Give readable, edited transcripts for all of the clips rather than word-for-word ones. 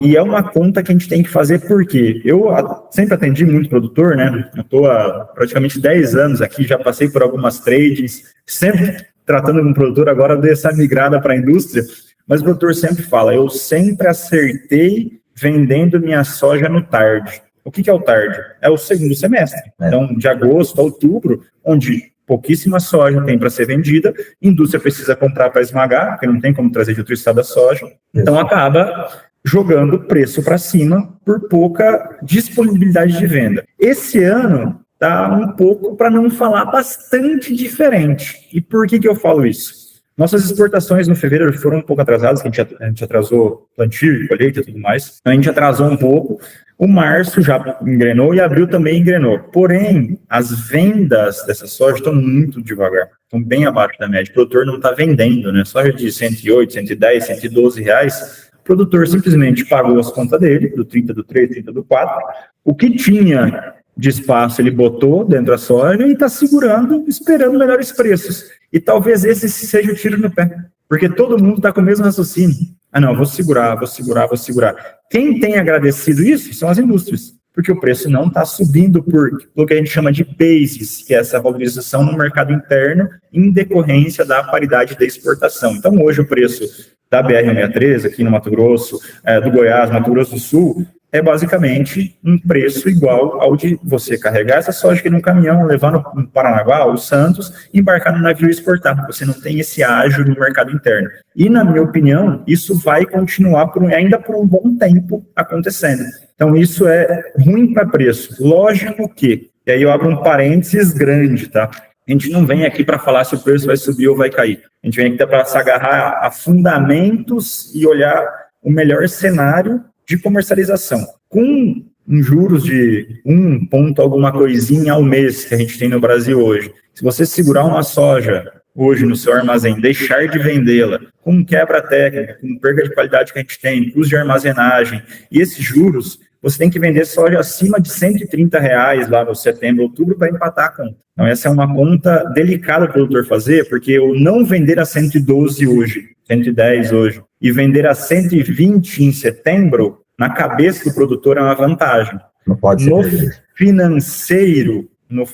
E é uma conta que a gente tem que fazer porque eu sempre atendi muito produtor, né? Eu estou há praticamente 10 anos aqui, já passei por algumas trades, sempre tratando com o produtor, agora dei essa migrada para a indústria, mas o produtor sempre fala, eu sempre acertei vendendo minha soja no tarde. O que é o tarde? É o segundo semestre. Então, de agosto a outubro, onde pouquíssima soja tem para ser vendida, a indústria precisa comprar para esmagar, porque não tem como trazer de outro estado a soja, então acaba jogando preço para cima por pouca disponibilidade de venda. Esse ano está um pouco, para não falar, bastante diferente. E por que eu falo isso? Nossas exportações no fevereiro foram um pouco atrasadas, que a gente atrasou plantio, colheita e tudo mais. A gente atrasou um pouco. O março já engrenou e abril também engrenou. Porém, as vendas dessa soja estão muito devagar, estão bem abaixo da média. O produtor não está vendendo, né? Soja de 108, 110, 112 reais. O produtor simplesmente pagou as contas dele, do 30 do 3, 30 do 4. O que tinha de espaço ele botou dentro da soja e está segurando, esperando melhores preços. E talvez esse seja o tiro no pé, porque todo mundo está com o mesmo raciocínio. Ah, não, vou segurar. Quem tem agradecido isso são as indústrias, porque o preço não está subindo pelo que a gente chama de basis, que é essa valorização no mercado interno em decorrência da paridade da exportação. Então, hoje o preço da BR-163, aqui no Mato Grosso, do Goiás, Mato Grosso do Sul, é basicamente um preço igual ao de você carregar essa soja aqui num caminhão, levar no Paranaguá ou Santos, embarcar no navio e exportar. Você não tem esse ágio no mercado interno. E, na minha opinião, isso vai continuar ainda por um bom tempo acontecendo. Então, isso é ruim para preço. Lógico que, e aí eu abro um parênteses grande, tá? A gente não vem aqui para falar se o preço vai subir ou vai cair. A gente vem aqui para se agarrar a fundamentos e olhar o melhor cenário de comercialização. Com juros de 1 ponto alguma coisinha ao mês que a gente tem no Brasil hoje, se você segurar uma soja hoje no seu armazém, deixar de vendê-la, com quebra técnica, com perda de qualidade que a gente tem, custo de armazenagem, e esses juros, você tem que vender soja acima de R$130 lá no setembro, outubro, para empatar a conta. Então, essa é uma conta delicada para o produtor fazer, porque o não vender a 112 hoje, 110 hoje, e vender a 120 em setembro, na cabeça do produtor é uma vantagem. Não pode ser. No financeiro,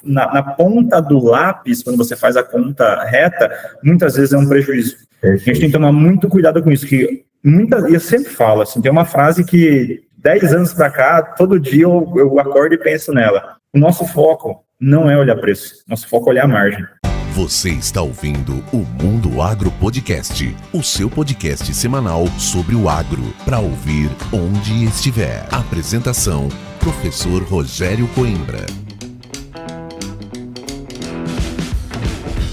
na ponta do lápis, quando você faz a conta reta, muitas vezes é um prejuízo. Perfeito. A gente tem que tomar muito cuidado com isso, e eu sempre falo, assim, tem uma frase que 10 anos para cá, todo dia eu acordo e penso nela. O nosso foco não é olhar preço, nosso foco é olhar a margem. Você está ouvindo o Mundo Agro Podcast, o seu podcast semanal sobre o agro, para ouvir onde estiver. Apresentação, professor Rogério Coimbra.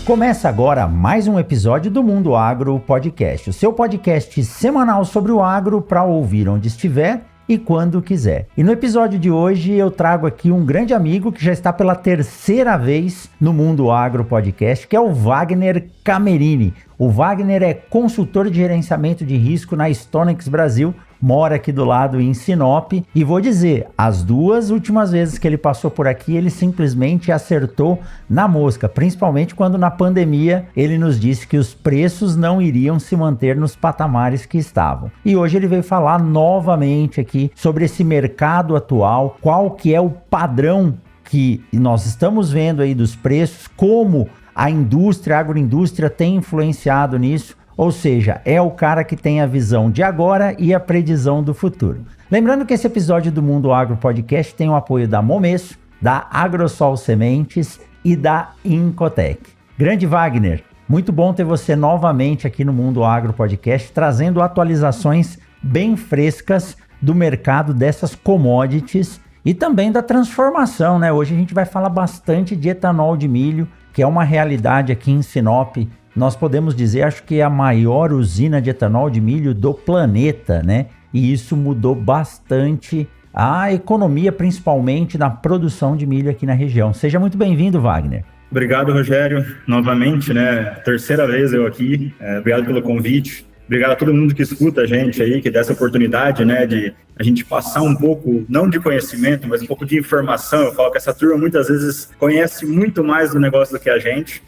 Começa agora mais um episódio do Mundo Agro Podcast, o seu podcast semanal sobre o agro para ouvir onde estiver e quando quiser. E no episódio de hoje eu trago aqui um grande amigo que já está pela terceira vez no Mundo Agro Podcast, que é o Wagner Camerini. O Wagner é consultor de gerenciamento de risco na Stonex Brasil, mora aqui do lado em Sinop, e vou dizer, as 2 últimas vezes que ele passou por aqui, ele simplesmente acertou na mosca, principalmente quando na pandemia ele nos disse que os preços não iriam se manter nos patamares que estavam. E hoje ele veio falar novamente aqui sobre esse mercado atual, qual que é o padrão que nós estamos vendo aí dos preços, como a indústria, a agroindústria tem influenciado nisso. Ou seja, é o cara que tem a visão de agora e a previsão do futuro. Lembrando que esse episódio do Mundo Agro Podcast tem o apoio da Momesso, da Agrosol Sementes e da Incotec. Grande Wagner, muito bom ter você novamente aqui no Mundo Agro Podcast, trazendo atualizações bem frescas do mercado dessas commodities e também da transformação, né? Hoje a gente vai falar bastante de etanol de milho, que é uma realidade aqui em Sinop. Nós podemos dizer, acho que é a maior usina de etanol de milho do planeta, né? E isso mudou bastante a economia, principalmente na produção de milho aqui na região. Seja muito bem-vindo, Wagner. Obrigado, Rogério. Novamente, né? Terceira vez eu aqui. Obrigado pelo convite. Obrigado a todo mundo que escuta a gente aí, que dá essa oportunidade, né, de a gente passar um pouco, não de conhecimento, mas um pouco de informação. Eu falo que essa turma muitas vezes conhece muito mais do negócio do que a gente,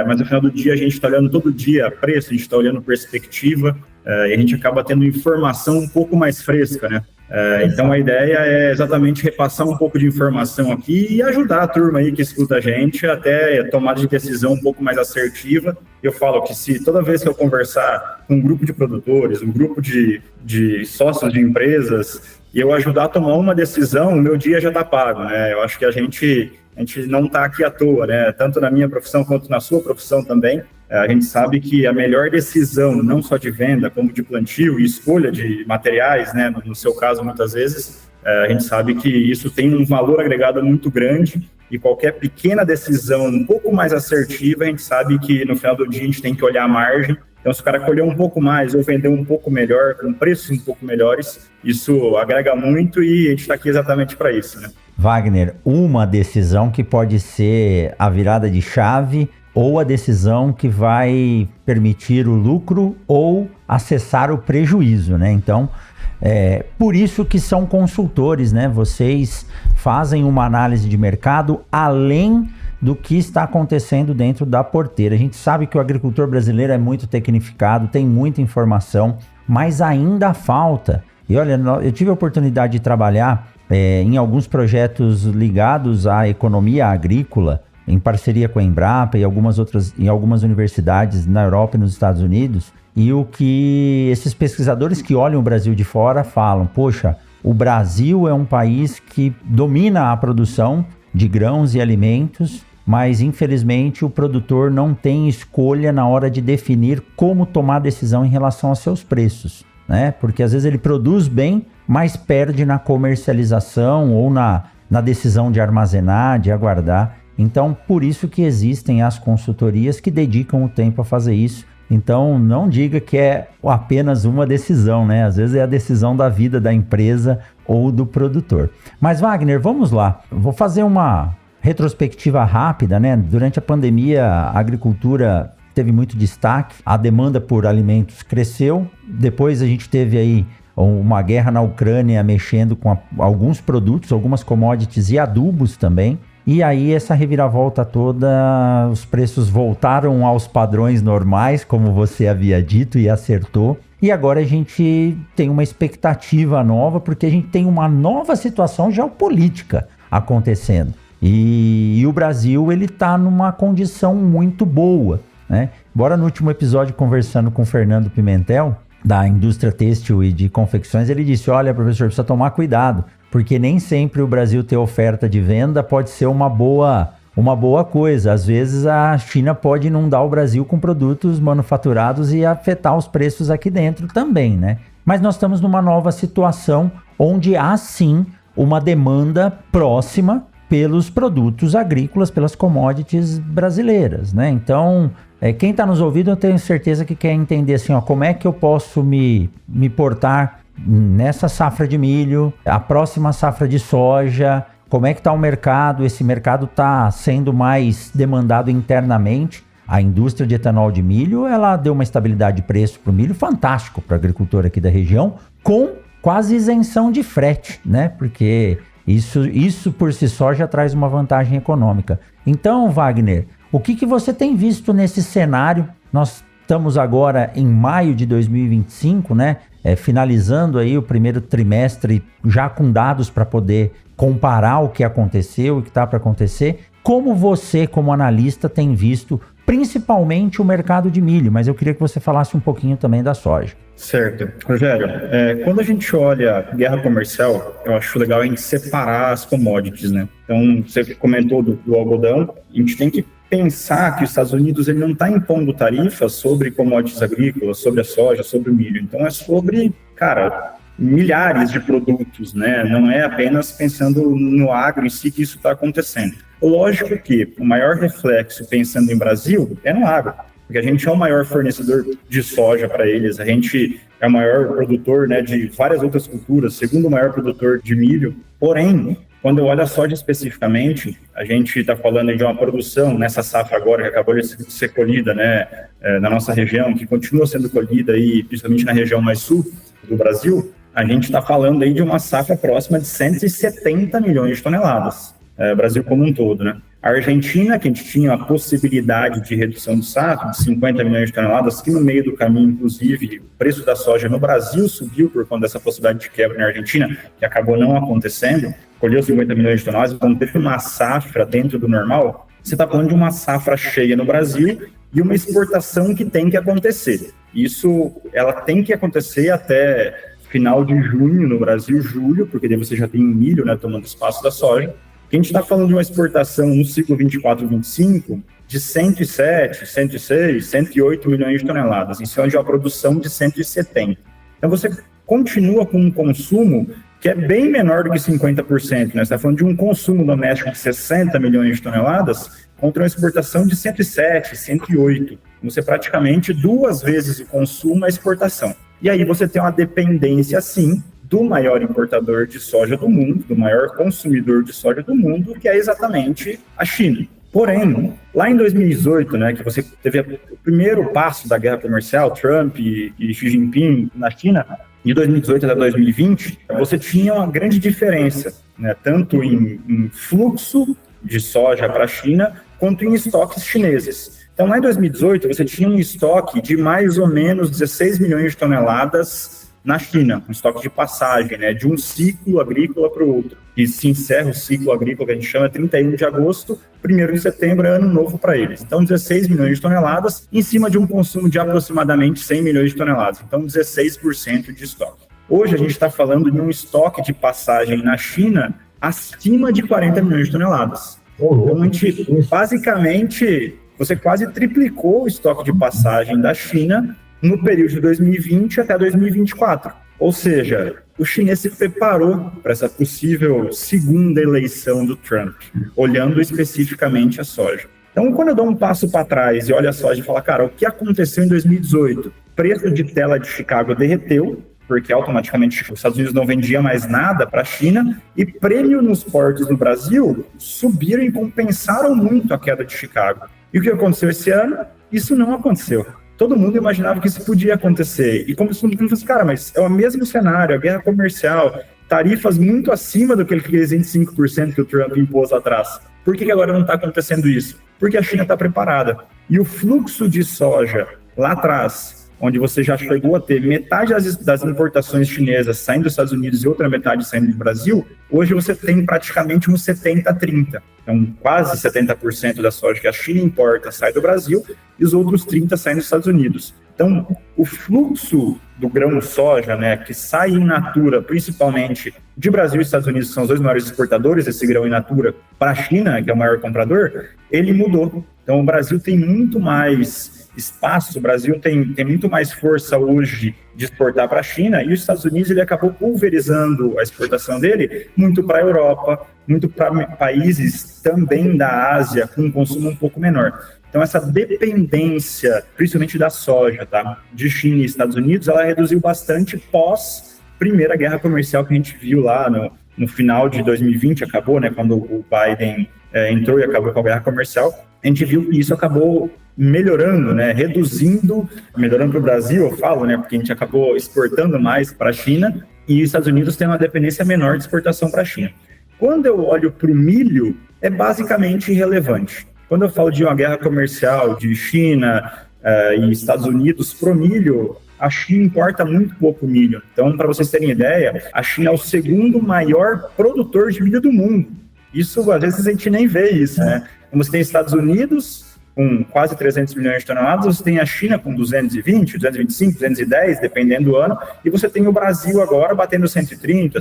mas no final do dia a gente está olhando todo dia preço, a gente está olhando perspectiva, e a gente acaba tendo informação um pouco mais fresca, né? Então a ideia é exatamente repassar um pouco de informação aqui e ajudar a turma aí que escuta a gente até tomada de decisão um pouco mais assertiva. Eu falo que se toda vez que eu conversar com um grupo de produtores, um grupo de sócios de empresas, e eu ajudar a tomar uma decisão, o meu dia já está pago, né? Eu acho que a gente não está aqui à toa, né? Tanto na minha profissão quanto na sua profissão também. A gente sabe que a melhor decisão, não só de venda, como de plantio e escolha de materiais, né? No seu caso, muitas vezes, a gente sabe que isso tem um valor agregado muito grande e qualquer pequena decisão um pouco mais assertiva, a gente sabe que no final do dia a gente tem que olhar a margem. Então, se o cara colher um pouco mais ou vender um pouco melhor, com preços um pouco melhores, isso agrega muito e a gente está aqui exatamente para isso, né? Wagner, uma decisão que pode ser a virada de chave ou a decisão que vai permitir o lucro ou acessar o prejuízo, né? Então, por isso que são consultores, né? Vocês fazem uma análise de mercado além do que está acontecendo dentro da porteira. A gente sabe que o agricultor brasileiro é muito tecnificado, tem muita informação, mas ainda falta. E olha, eu tive a oportunidade de trabalhar em alguns projetos ligados à economia agrícola, em parceria com a Embrapa e em algumas universidades na Europa e nos Estados Unidos, e o que esses pesquisadores que olham o Brasil de fora falam: poxa, o Brasil é um país que domina a produção de grãos e alimentos, mas infelizmente o produtor não tem escolha na hora de definir como tomar decisão em relação aos seus preços, né? Porque às vezes ele produz bem, mas perde na comercialização ou na decisão de armazenar, de aguardar. Então, por isso que existem as consultorias que dedicam o tempo a fazer isso. Então, não diga que é apenas uma decisão, né? Às vezes é a decisão da vida da empresa ou do produtor. Mas, Wagner, vamos lá. Vou fazer uma retrospectiva rápida, né? Durante a pandemia, a agricultura teve muito destaque, a demanda por alimentos cresceu. Depois a gente teve aí uma guerra na Ucrânia mexendo com alguns produtos, algumas commodities e adubos também. E aí essa reviravolta toda, os preços voltaram aos padrões normais, como você havia dito e acertou. E agora a gente tem uma expectativa nova, porque a gente tem uma nova situação geopolítica acontecendo. E o Brasil, ele está numa condição muito boa, né? Embora no último episódio, conversando com o Fernando Pimentel, da indústria têxtil e de confecções, ele disse: olha, professor, precisa tomar cuidado, porque nem sempre o Brasil ter oferta de venda pode ser uma boa coisa. Às vezes a China pode inundar o Brasil com produtos manufaturados e afetar os preços aqui dentro também, né? Mas nós estamos numa nova situação onde há sim uma demanda próxima pelos produtos agrícolas, pelas commodities brasileiras, né? Então, quem está nos ouvindo, eu tenho certeza que quer entender assim, ó, como é que eu posso me portar nessa safra de milho, a próxima safra de soja, como é que está o mercado? Esse mercado está sendo mais demandado internamente. A indústria de etanol de milho, ela deu uma estabilidade de preço para o milho fantástico para o agricultor aqui da região, com quase isenção de frete, né? Porque isso por si só já traz uma vantagem econômica. Então, Wagner, o que você tem visto nesse cenário? Nós estamos agora em maio de 2025, né? Finalizando aí o primeiro trimestre, já com dados para poder comparar o que aconteceu e o que está para acontecer. Como você, como analista, tem visto principalmente o mercado de milho? Mas eu queria que você falasse um pouquinho também da soja. Certo. Rogério, quando a gente olha guerra comercial, eu acho legal a gente separar as commodities, né? Então, você comentou do algodão, a gente tem que pensar que os Estados Unidos ele não está impondo tarifas sobre commodities agrícolas, sobre a soja, sobre o milho. Então, é sobre, milhares de produtos, né? Não é apenas pensando no agro em si que isso está acontecendo. Lógico que o maior reflexo, pensando em Brasil, é no agro, porque a gente é o maior fornecedor de soja para eles, a gente é o maior produtor, né, de várias outras culturas, segundo maior produtor de milho. Porém, quando eu olho a soja especificamente, a gente está falando de uma produção nessa safra agora que acabou de ser colhida, né, na nossa região, que continua sendo colhida aí, principalmente na região mais sul do Brasil. A gente está falando aí de uma safra próxima de 170 milhões de toneladas, Brasil como um todo, né? A Argentina, que a gente tinha a possibilidade de redução de safra de 50 milhões de toneladas, que no meio do caminho, inclusive, o preço da soja no Brasil subiu por conta dessa possibilidade de quebra na Argentina, que acabou não acontecendo, colheu 50 milhões de toneladas, então teve uma safra dentro do normal. Você está falando de uma safra cheia no Brasil e uma exportação que tem que acontecer. Isso, ela tem que acontecer até final de junho no Brasil, julho, porque daí você já tem milho, né, tomando espaço da soja. A gente está falando de uma exportação no ciclo 24-25 de 107, 106, 108 milhões de toneladas, em cima de uma produção de 170. Então você continua com um consumo que é bem menor do que 50%, né? Você está falando de um consumo doméstico de 60 milhões de toneladas contra uma exportação de 107, 108. Você praticamente 2 vezes o consumo é exportação. E aí você tem uma dependência, sim, do maior importador de soja do mundo, do maior consumidor de soja do mundo, que é exatamente a China. Porém, lá em 2018, né, que você teve o primeiro passo da guerra comercial, Trump e Xi Jinping na China, de 2018 até 2020, você tinha uma grande diferença, né, tanto em fluxo de soja para a China, quanto em estoques chineses. Então, lá em 2018, você tinha um estoque de mais ou menos 16 milhões de toneladas na China, um estoque de passagem, né, de um ciclo agrícola para o outro. E se encerra o ciclo agrícola, que a gente chama 31 de agosto, 1º de setembro é ano novo para eles. Então, 16 milhões de toneladas em cima de um consumo de aproximadamente 100 milhões de toneladas. Então, 16% de estoque. Hoje, a gente está falando de um estoque de passagem na China acima de 40 milhões de toneladas. Então, a gente, basicamente, você quase triplicou o estoque de passagem da China no período de 2020 até 2024. Ou seja, o chinês se preparou para essa possível segunda eleição do Trump, olhando especificamente a soja. Então, quando eu dou um passo para trás e olho a soja e falo, cara, o que aconteceu em 2018? Preço de tela de Chicago derreteu, porque automaticamente os Estados Unidos não vendiam mais nada para a China, e prêmio nos portos do Brasil subiram e compensaram muito a queda de Chicago. E o que aconteceu esse ano? Isso não aconteceu. Todo mundo imaginava que isso podia acontecer. E como todo mundo falou assim, cara, mas é o mesmo cenário, a guerra comercial, tarifas muito acima do que aqueles 25% que o Trump impôs lá atrás. Por que agora não está acontecendo isso? Porque a China está preparada. E o fluxo de soja lá atrás, onde você já chegou a ter metade das importações chinesas saindo dos Estados Unidos e outra metade saindo do Brasil, hoje você tem praticamente um 70-30. Então, quase 70% da soja que a China importa sai do Brasil e os outros 30% saem dos Estados Unidos. Então, o fluxo do grão soja, né, que sai in natura, principalmente de Brasil e Estados Unidos, que são os 2 maiores exportadores desse grão in natura, para a China, que é o maior comprador, ele mudou. Então, o Brasil tem muito mais espaço, o Brasil tem muito mais força hoje de exportar para a China, e os Estados Unidos ele acabou pulverizando a exportação dele muito para a Europa, muito para países também da Ásia, com um consumo um pouco menor. Então, essa dependência, principalmente da soja, tá, de China e Estados Unidos, ela reduziu bastante pós primeira guerra comercial que a gente viu lá no final de 2020, acabou, né, quando o Biden entrou e acabou com a guerra comercial. A gente viu que isso acabou melhorando, né, melhorando para o Brasil, eu falo, né, porque a gente acabou exportando mais para a China e os Estados Unidos têm uma dependência menor de exportação para a China. Quando eu olho para o milho, é basicamente irrelevante. Quando eu falo de uma guerra comercial de China e Estados Unidos para o milho, a China importa muito pouco milho. Então, para vocês terem ideia, a China é o 2º maior produtor de milho do mundo. Isso, às vezes, a gente nem vê isso, né? Então, você tem Estados Unidos com quase 300 milhões de toneladas, você tem a China com 220, 225, 210, dependendo do ano, e você tem o Brasil agora batendo 130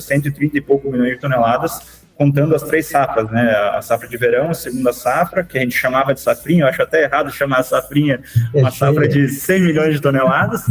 e pouco milhões de toneladas, contando as 3 safras, né? A safra de verão, a segunda safra, que a gente chamava de safrinha, eu acho até errado chamar a safrinha uma safra de 100 milhões de toneladas,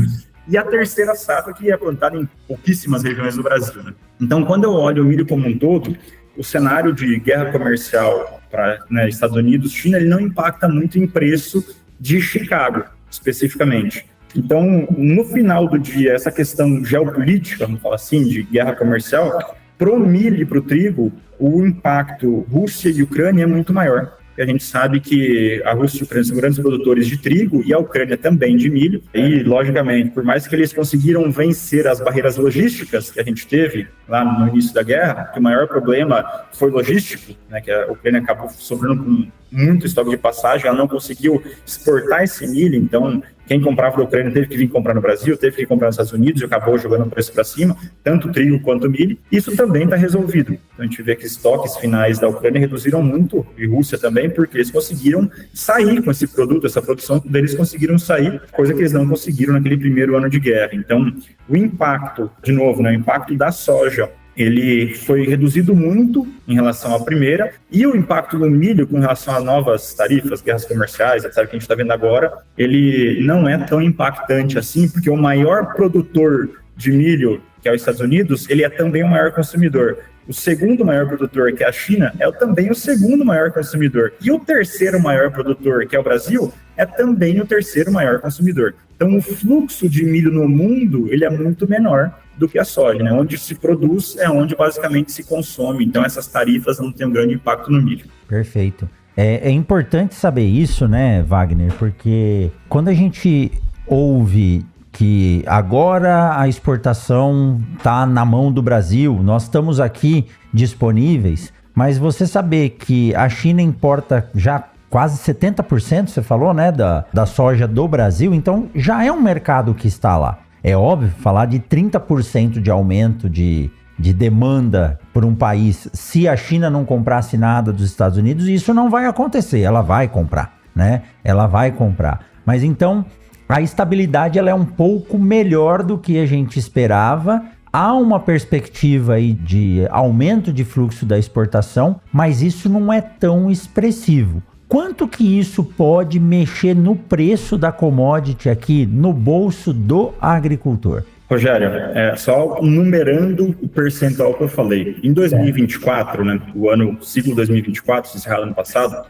e a terceira safra que é plantada em pouquíssimas regiões do Brasil, né? Então, quando eu olho o milho como um todo, o cenário de guerra comercial para, né, Estados Unidos, China, ele não impacta muito em preço de Chicago, especificamente. Então, no final do dia, essa questão geopolítica, vamos falar assim, de guerra comercial, para o milho e para o trigo, o impacto Rússia e Ucrânia é muito maior. E a gente sabe que a Rússia e a Ucrânia são grandes produtores de trigo e a Ucrânia também de milho. E, logicamente, por mais que eles conseguiram vencer as barreiras logísticas que a gente teve lá no início da guerra, que o maior problema foi logístico, né, que a Ucrânia acabou sofrendo com muito estoque de passagem, ela não conseguiu exportar esse milho, então quem comprava da Ucrânia teve que vir comprar no Brasil, teve que comprar nos Estados Unidos e acabou jogando o preço para cima, tanto trigo quanto milho. Isso também está resolvido. Então a gente vê que estoques finais da Ucrânia reduziram muito, e Rússia também, porque eles conseguiram sair com esse produto, essa produção deles conseguiram sair, coisa que eles não conseguiram naquele primeiro ano de guerra. Então o impacto, de novo, né, o impacto da soja, ele foi reduzido muito em relação à primeira, e o impacto do milho com relação a novas tarifas, guerras comerciais, etc., que a gente está vendo agora, ele não é tão impactante assim, porque o maior produtor de milho, que é os Estados Unidos, ele é também o maior consumidor. O segundo maior produtor, que é a China, é também o segundo maior consumidor. E o terceiro maior produtor, que é o Brasil, é também o terceiro maior consumidor. Então, o fluxo de milho no mundo, ele é muito menor do que a soja, né? Onde se produz é onde basicamente se consome. Então, essas tarifas não têm um grande impacto no milho. Perfeito. É importante saber isso, né, Wagner? Porque quando a gente ouve que agora a exportação está na mão do Brasil, nós estamos aqui disponíveis, mas você saber que a China importa já quase 70%, você falou, né, da soja do Brasil, então já é um mercado que está lá. É óbvio, falar de 30% de aumento de demanda por um país, se a China não comprasse nada dos Estados Unidos, isso não vai acontecer, ela vai comprar, né? Ela vai comprar. Mas então, a estabilidade ela é um pouco melhor do que a gente esperava. Há uma perspectiva aí de aumento de fluxo da exportação, mas isso não é tão expressivo. Quanto que isso pode mexer no preço da commodity aqui, no bolso do agricultor? Rogério, só numerando o percentual que eu falei. Em 2024, né, o ciclo 2024, se encerrado ano passado,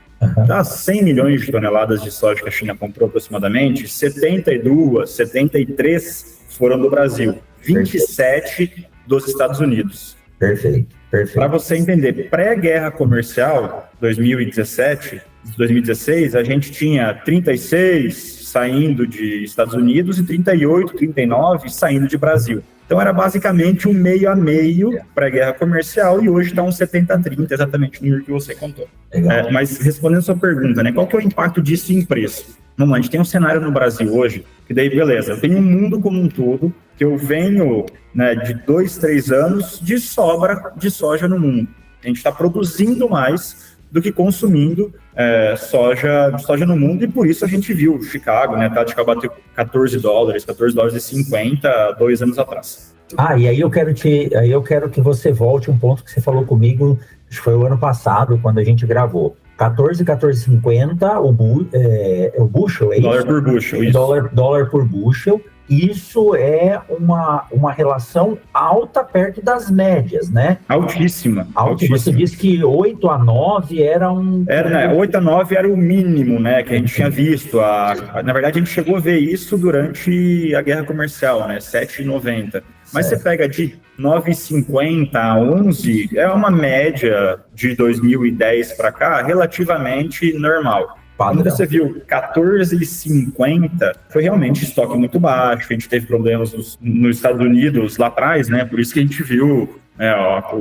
das 100 milhões de toneladas de soja que a China comprou aproximadamente, 72, 73 foram do Brasil, 27 dos Estados Unidos. Perfeito. Para você entender, pré-guerra comercial, 2016, a gente tinha 36 saindo de Estados Unidos e 38, 39 saindo de Brasil. Então era basicamente um meio a meio pré-guerra comercial e hoje está um 70-30, exatamente no número que você contou. Mas respondendo a sua pergunta, né, qual que é o impacto disso em preço? Vamos lá, a gente tem um cenário no Brasil hoje, que daí, beleza, eu tenho um mundo como um todo, que eu venho, né, de 2-3 anos de sobra de soja no mundo. A gente está produzindo mais do que consumindo soja no mundo, e por isso a gente viu Chicago, né, Tática bateu $14,50 2 anos atrás. E aí eu quero que você volte um ponto que você falou comigo, acho que foi o ano passado, quando a gente gravou. 14,50 o bushel, é isso? Dólar por bushel, isso. Dólar por bushel. Isso é uma relação alta perto das médias, né? Altíssima. Você disse que 8 a 9 era um... 8 a 9 era o mínimo, né, que a gente tinha visto. Na verdade, a gente chegou a ver isso durante a guerra comercial, né, 7,90. Mas você pega de 9,50 a 11, é uma média de 2010 para cá relativamente normal. Quando você viu 14,50, foi realmente estoque muito baixo, a gente teve problemas nos Estados Unidos lá atrás, né? Por isso que a gente viu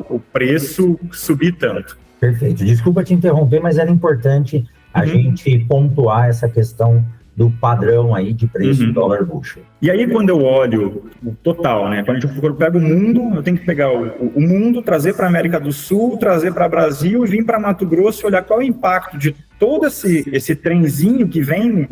o preço subir tanto. Perfeito. Desculpa te interromper, mas era importante a gente pontuar essa questão do padrão aí de preço do dólar bushel. E aí, quando eu olho o total, né? Quando eu pego o mundo, eu tenho que pegar o mundo, trazer para a América do Sul, trazer para o Brasil e vir para Mato Grosso e olhar qual é o impacto de todo esse trenzinho que vem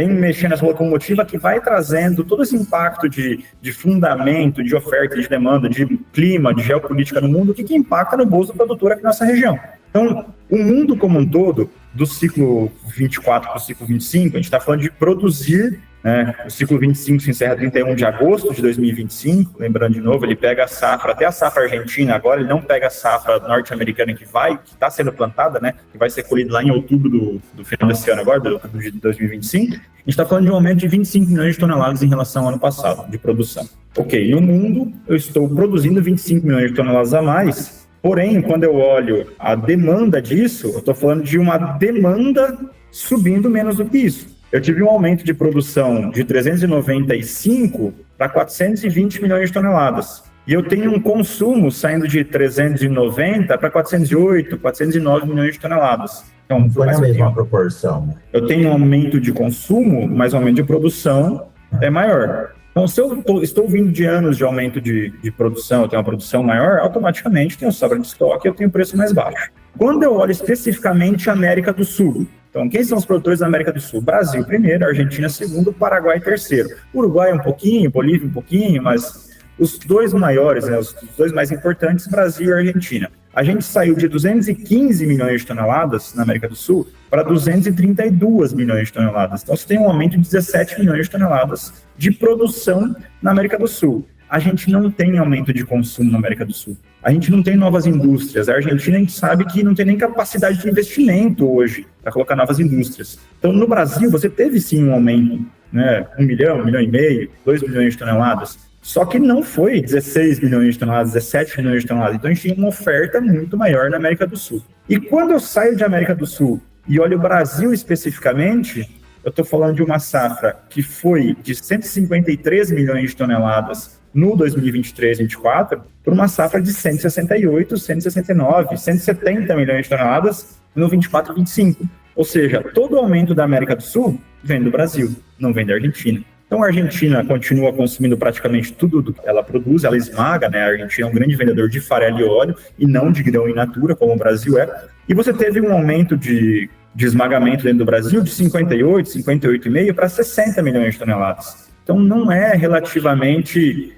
mexendo nessa locomotiva, que vai trazendo todo esse impacto de fundamento, de oferta, de demanda, de clima, de geopolítica no mundo, o que impacta no bolso do produtor aqui na nossa região. Então, o mundo como um todo, do ciclo 24 para o ciclo 25, a gente está falando de produzir, né? O ciclo 25 se encerra 31 de agosto de 2025, lembrando de novo, ele pega a safra, até a safra argentina agora, ele não pega a safra norte-americana que está sendo plantada, né? Que vai ser colhida lá em outubro do final desse ano agora, de 2025. A gente está falando de um aumento de 25 milhões de toneladas em relação ao ano passado, de produção. Ok, no mundo, eu estou produzindo 25 milhões de toneladas a mais. Porém, quando eu olho a demanda disso, eu estou falando de uma demanda subindo menos do que isso. Eu tive um aumento de produção de 395 para 420 milhões de toneladas. E eu tenho um consumo saindo de 390 para 408, 409 milhões de toneladas. Então, não foi na mesma proporção. Eu tenho um aumento de consumo, mas o aumento de produção é maior. Então, se eu estou vindo de anos de aumento de produção, eu tenho uma produção maior, automaticamente tenho sobra de estoque e eu tenho preço mais baixo. Quando eu olho especificamente a América do Sul, então, quem são os produtores da América do Sul? Brasil primeiro, Argentina segundo, Paraguai terceiro. Uruguai um pouquinho, Bolívia um pouquinho, mas os dois maiores, né, os dois mais importantes, Brasil e Argentina. A gente saiu de 215 milhões de toneladas na América do Sul para 232 milhões de toneladas. Então, você tem um aumento de 17 milhões de toneladas de produção na América do Sul. A gente não tem aumento de consumo na América do Sul. A gente não tem novas indústrias. A Argentina, a gente sabe que não tem nem capacidade de investimento hoje para colocar novas indústrias. Então, no Brasil, você teve sim um aumento, né? 1 milhão, 1 milhão e meio, 2 milhões de toneladas. Só que não foi 16 milhões de toneladas, 17 milhões de toneladas. Então, a gente tinha uma oferta muito maior na América do Sul. E quando eu saio de América do Sul e olho o Brasil especificamente, eu estou falando de uma safra que foi de 153 milhões de toneladas no 2023-24, para uma safra de 168, 169, 170 milhões de toneladas no 24-25. Ou seja, todo o aumento da América do Sul vem do Brasil, não vem da Argentina. Então, a Argentina continua consumindo praticamente tudo do que ela produz, ela esmaga, né? A Argentina é um grande vendedor de farelo e óleo e não de grão in natura, como o Brasil é. E você teve um aumento de esmagamento dentro do Brasil de 58, 58,5 para 60 milhões de toneladas. Então, não é relativamente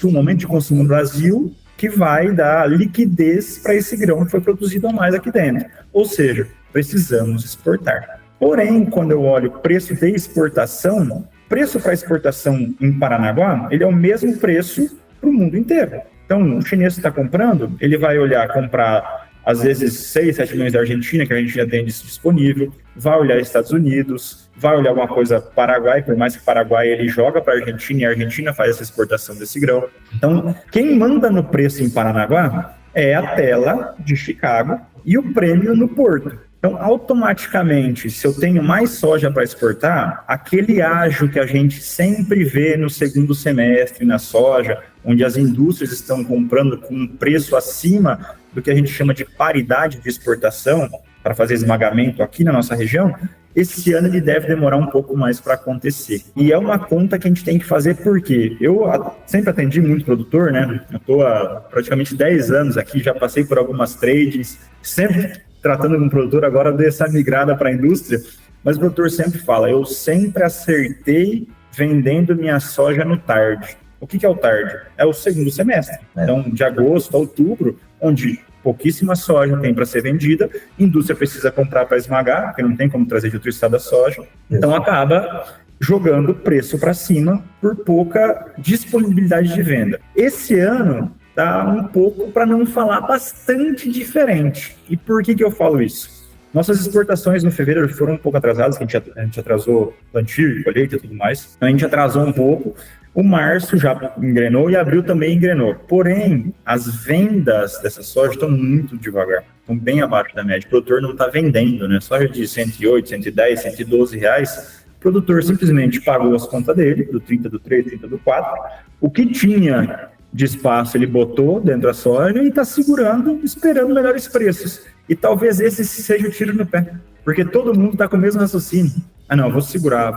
o aumento de consumo no Brasil que vai dar liquidez para esse grão que foi produzido a mais aqui dentro. Ou seja, precisamos exportar. Porém, quando eu olho o preço de exportação, preço para exportação em Paranaguá, ele é o mesmo preço para o mundo inteiro. Então, o chinês que está comprando, ele vai comprar às vezes 6, 7 milhões da Argentina, que a Argentina tem disponível, vai olhar Estados Unidos, vai olhar alguma coisa Paraguai, por mais que o Paraguai ele joga para a Argentina e a Argentina faz essa exportação desse grão. Então, quem manda no preço em Paranaguá é a tela de Chicago e o prêmio no porto. Então, automaticamente, se eu tenho mais soja para exportar, aquele ágio que a gente sempre vê no segundo semestre na soja, onde as indústrias estão comprando com um preço acima do que a gente chama de paridade de exportação, para fazer esmagamento aqui na nossa região, esse ano ele deve demorar um pouco mais para acontecer. E é uma conta que a gente tem que fazer porque eu sempre atendi muito produtor, né? Eu estou há praticamente 10 anos aqui, já passei por algumas trades, sempre tratando com o produtor, agora dei essa migrada para a indústria, mas o produtor sempre fala, eu sempre acertei vendendo minha soja no tarde. O que é o tarde? É o segundo semestre. Então, de agosto a outubro, onde pouquíssima soja tem para ser vendida, a indústria precisa comprar para esmagar, porque não tem como trazer de outro estado a soja, então acaba jogando o preço para cima por pouca disponibilidade de venda. Esse ano está um pouco, para não falar, bastante diferente. E por que eu falo isso? Nossas exportações no fevereiro foram um pouco atrasadas, que a gente atrasou plantio, colheita e tudo mais, então a gente atrasou um pouco. O março já engrenou e abril também engrenou. Porém, as vendas dessa soja estão muito devagar, estão bem abaixo da média. O produtor não está vendendo, né? Soja de 108, 110, 112 reais. O produtor simplesmente pagou as contas dele, do 30 do 3, 30 do 4. O que tinha de espaço ele botou dentro da soja e está segurando, esperando melhores preços. E talvez esse seja o tiro no pé, porque todo mundo está com o mesmo raciocínio. Ah, não, vou segurar.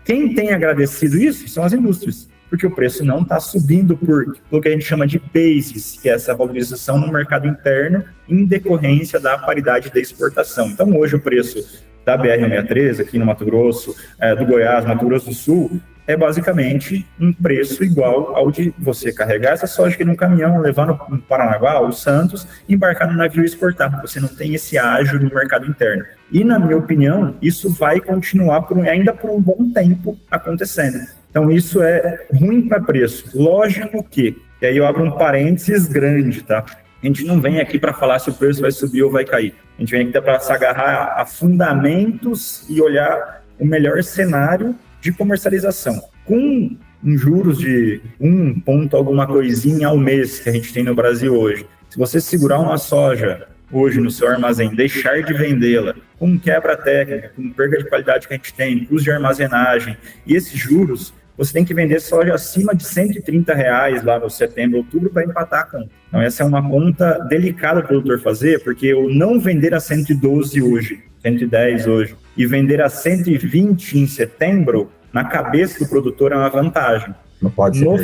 Quem tem agradecido isso são as indústrias, porque o preço não está subindo por que a gente chama de basis, que é essa valorização no mercado interno em decorrência da paridade da exportação. Então, hoje o preço da BR-163, aqui no Mato Grosso, do Goiás, Mato Grosso do Sul, é basicamente um preço igual ao de você carregar essa soja aqui num caminhão, levar no Paranaguá ou Santos, embarcar no navio e exportar. Você não tem esse ágio no mercado interno. E, na minha opinião, isso vai continuar ainda por um bom tempo acontecendo. Então, isso é ruim para preço. Lógico que, e aí eu abro um parênteses grande, tá? A gente não vem aqui para falar se o preço vai subir ou vai cair. A gente vem aqui para se agarrar a fundamentos e olhar o melhor cenário de comercialização. Com juros de 1 ponto alguma coisinha ao mês que a gente tem no Brasil hoje, se você segurar uma soja hoje no seu armazém, deixar de vendê-la, com quebra técnica, com perda de qualidade que a gente tem, custo de armazenagem e esses juros, você tem que vender soja acima de R$130 lá no setembro, outubro, para empatar a conta. Então, essa é uma conta delicada para o produtor fazer, porque o não vender a 112 hoje, 110 hoje, e vender a 120 em setembro, na cabeça do produtor é uma vantagem. Não pode ser. No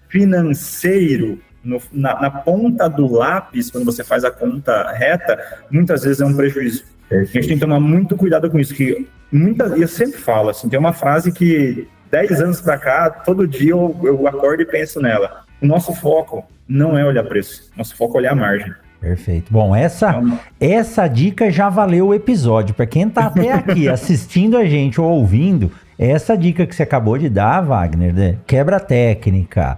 financeiro, na ponta do lápis, quando você faz a conta reta, muitas vezes é um prejuízo. Perfeito. A gente tem que tomar muito cuidado com isso, que eu sempre falo, assim, tem uma frase que 10 anos para cá, todo dia eu acordo e penso nela. O nosso foco não é olhar preço, nosso foco é olhar a margem. Perfeito. Bom, essa dica já valeu o episódio. Para quem tá até aqui assistindo a gente ou ouvindo, essa dica que você acabou de dar, Wagner, né? Quebra técnica,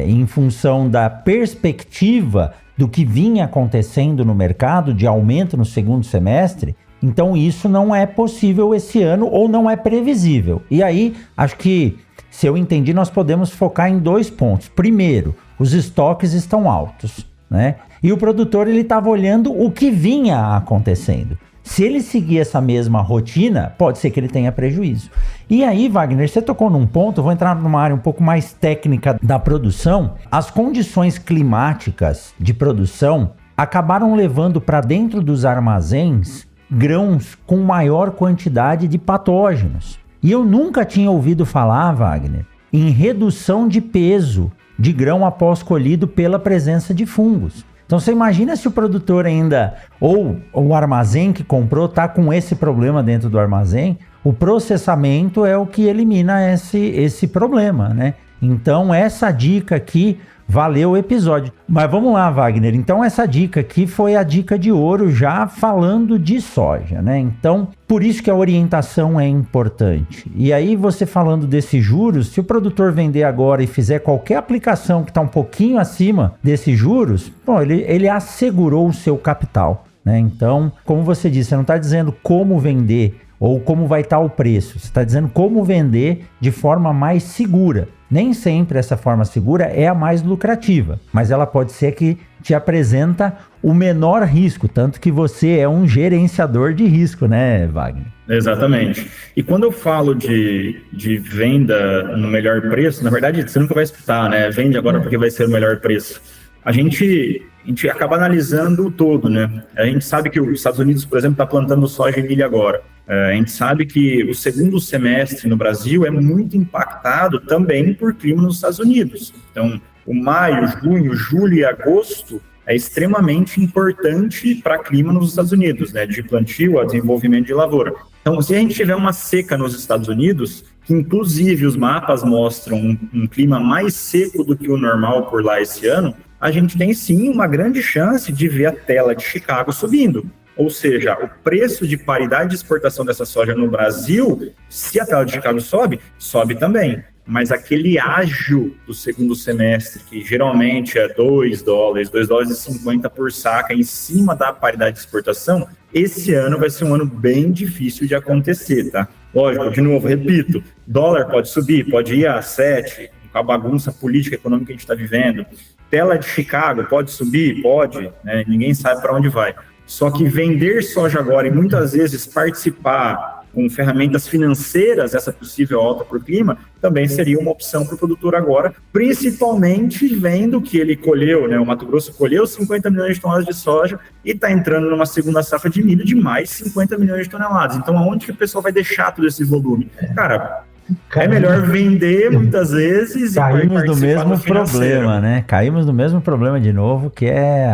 em função da perspectiva do que vinha acontecendo no mercado de aumento no segundo semestre, então isso não é possível esse ano ou não é previsível. E aí, acho que, se eu entendi, nós podemos focar em 2 pontos. Primeiro, os estoques estão altos, né? E o produtor, ele estava olhando o que vinha acontecendo. Se ele seguir essa mesma rotina, pode ser que ele tenha prejuízo. E aí, Wagner, você tocou num ponto, eu vou entrar numa área um pouco mais técnica da produção. As condições climáticas de produção acabaram levando para dentro dos armazéns grãos com maior quantidade de patógenos. E eu nunca tinha ouvido falar, Wagner, em redução de peso de grão após colhido pela presença de fungos. Então você imagina se o produtor ainda, ou o armazém que comprou, está com esse problema dentro do armazém, o processamento é o que elimina esse problema, né? Então essa dica aqui valeu o episódio. Mas vamos lá, Wagner. Então essa dica aqui foi a dica de ouro já falando de soja, né? Então, por isso que a orientação é importante. E aí você falando desses juros, se o produtor vender agora e fizer qualquer aplicação que está um pouquinho acima desses juros, bom, ele assegurou o seu capital, né? Então, como você disse, você não está dizendo como vender ou como vai estar o preço. Você está dizendo como vender de forma mais segura. Nem sempre essa forma segura é a mais lucrativa, mas ela pode ser que te apresenta o menor risco, tanto que você é um gerenciador de risco, né, Wagner? Exatamente. E quando eu falo de venda no melhor preço, na verdade você nunca vai escutar, né? Vende agora porque vai ser o melhor preço. A gente acaba analisando o todo, né? A gente sabe que os Estados Unidos, por exemplo, está plantando soja e milho agora. A gente sabe que o segundo semestre no Brasil é muito impactado também por clima nos Estados Unidos. Então, o maio, junho, julho e agosto é extremamente importante para clima nos Estados Unidos, né? De plantio a desenvolvimento de lavoura. Então, se a gente tiver uma seca nos Estados Unidos, que inclusive os mapas mostram um clima mais seco do que o normal por lá esse ano, a gente tem sim uma grande chance de ver a tela de Chicago subindo. Ou seja, o preço de paridade de exportação dessa soja no Brasil, se a tela de Chicago sobe, sobe também. Mas aquele ágio do segundo semestre, que geralmente é $2, $2,50 por saca, em cima da paridade de exportação, esse ano vai ser um ano bem difícil de acontecer, tá? Lógico, de novo, repito, dólar pode subir, pode ir a 7, com a bagunça política e econômica que a gente está vivendo. Tela de Chicago pode subir? Pode, né? Ninguém sabe para onde vai. Só que vender soja agora e muitas vezes participar com ferramentas financeiras dessa possível alta por clima também seria uma opção para o produtor agora, principalmente vendo que ele colheu, né? O Mato Grosso colheu 50 milhões de toneladas de soja e está entrando numa segunda safra de milho de mais 50 milhões de toneladas. Então, aonde que o pessoal vai deixar todo esse volume? Cara, é melhor vender muitas vezes. Caímos no mesmo problema, né? Caímos no mesmo problema de novo, que é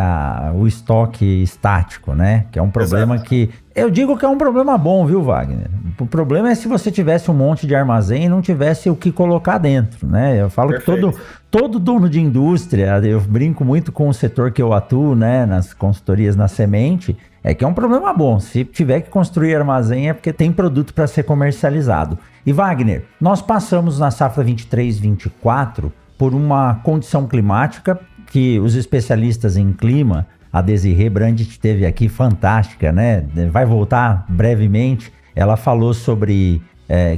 o estoque estático, né? Que é um problema que... Eu digo que é um problema bom, viu, Wagner? O problema é se você tivesse um monte de armazém e não tivesse o que colocar dentro, né? Eu falo Perfeito. Que todo dono de indústria, eu brinco muito com o setor que eu atuo, né? Nas consultorias na semente, é que é um problema bom. Se tiver que construir armazém é porque tem produto para ser comercializado. E Wagner, nós passamos na safra 23-24 por uma condição climática que os especialistas em clima, a Desirê Brandt esteve aqui, fantástica, né? Vai voltar brevemente. Ela falou sobre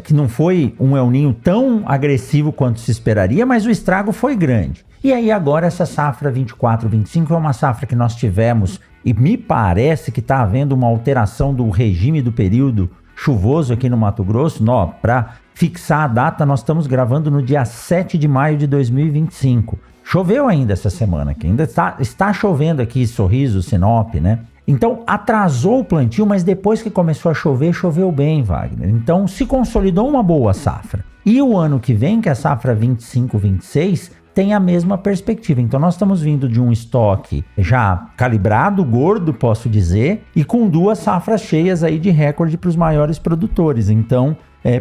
que não foi um El Niño tão agressivo quanto se esperaria, mas o estrago foi grande. E aí agora essa safra 24-25 é uma safra que nós tivemos e me parece que está havendo uma alteração do regime do período chuvoso aqui no Mato Grosso. Para fixar a data, nós estamos gravando no dia 7 de maio de 2025. Choveu ainda essa semana, que ainda está chovendo aqui, Sorriso, Sinop, né? Então, atrasou o plantio, mas depois que começou a chover, choveu bem, Wagner. Então, se consolidou uma boa safra. E o ano que vem, que é a safra 25-26, tem a mesma perspectiva. Então, nós estamos vindo de um estoque já calibrado, gordo, posso dizer, e com 2 safras cheias aí de recorde para os maiores produtores. Então,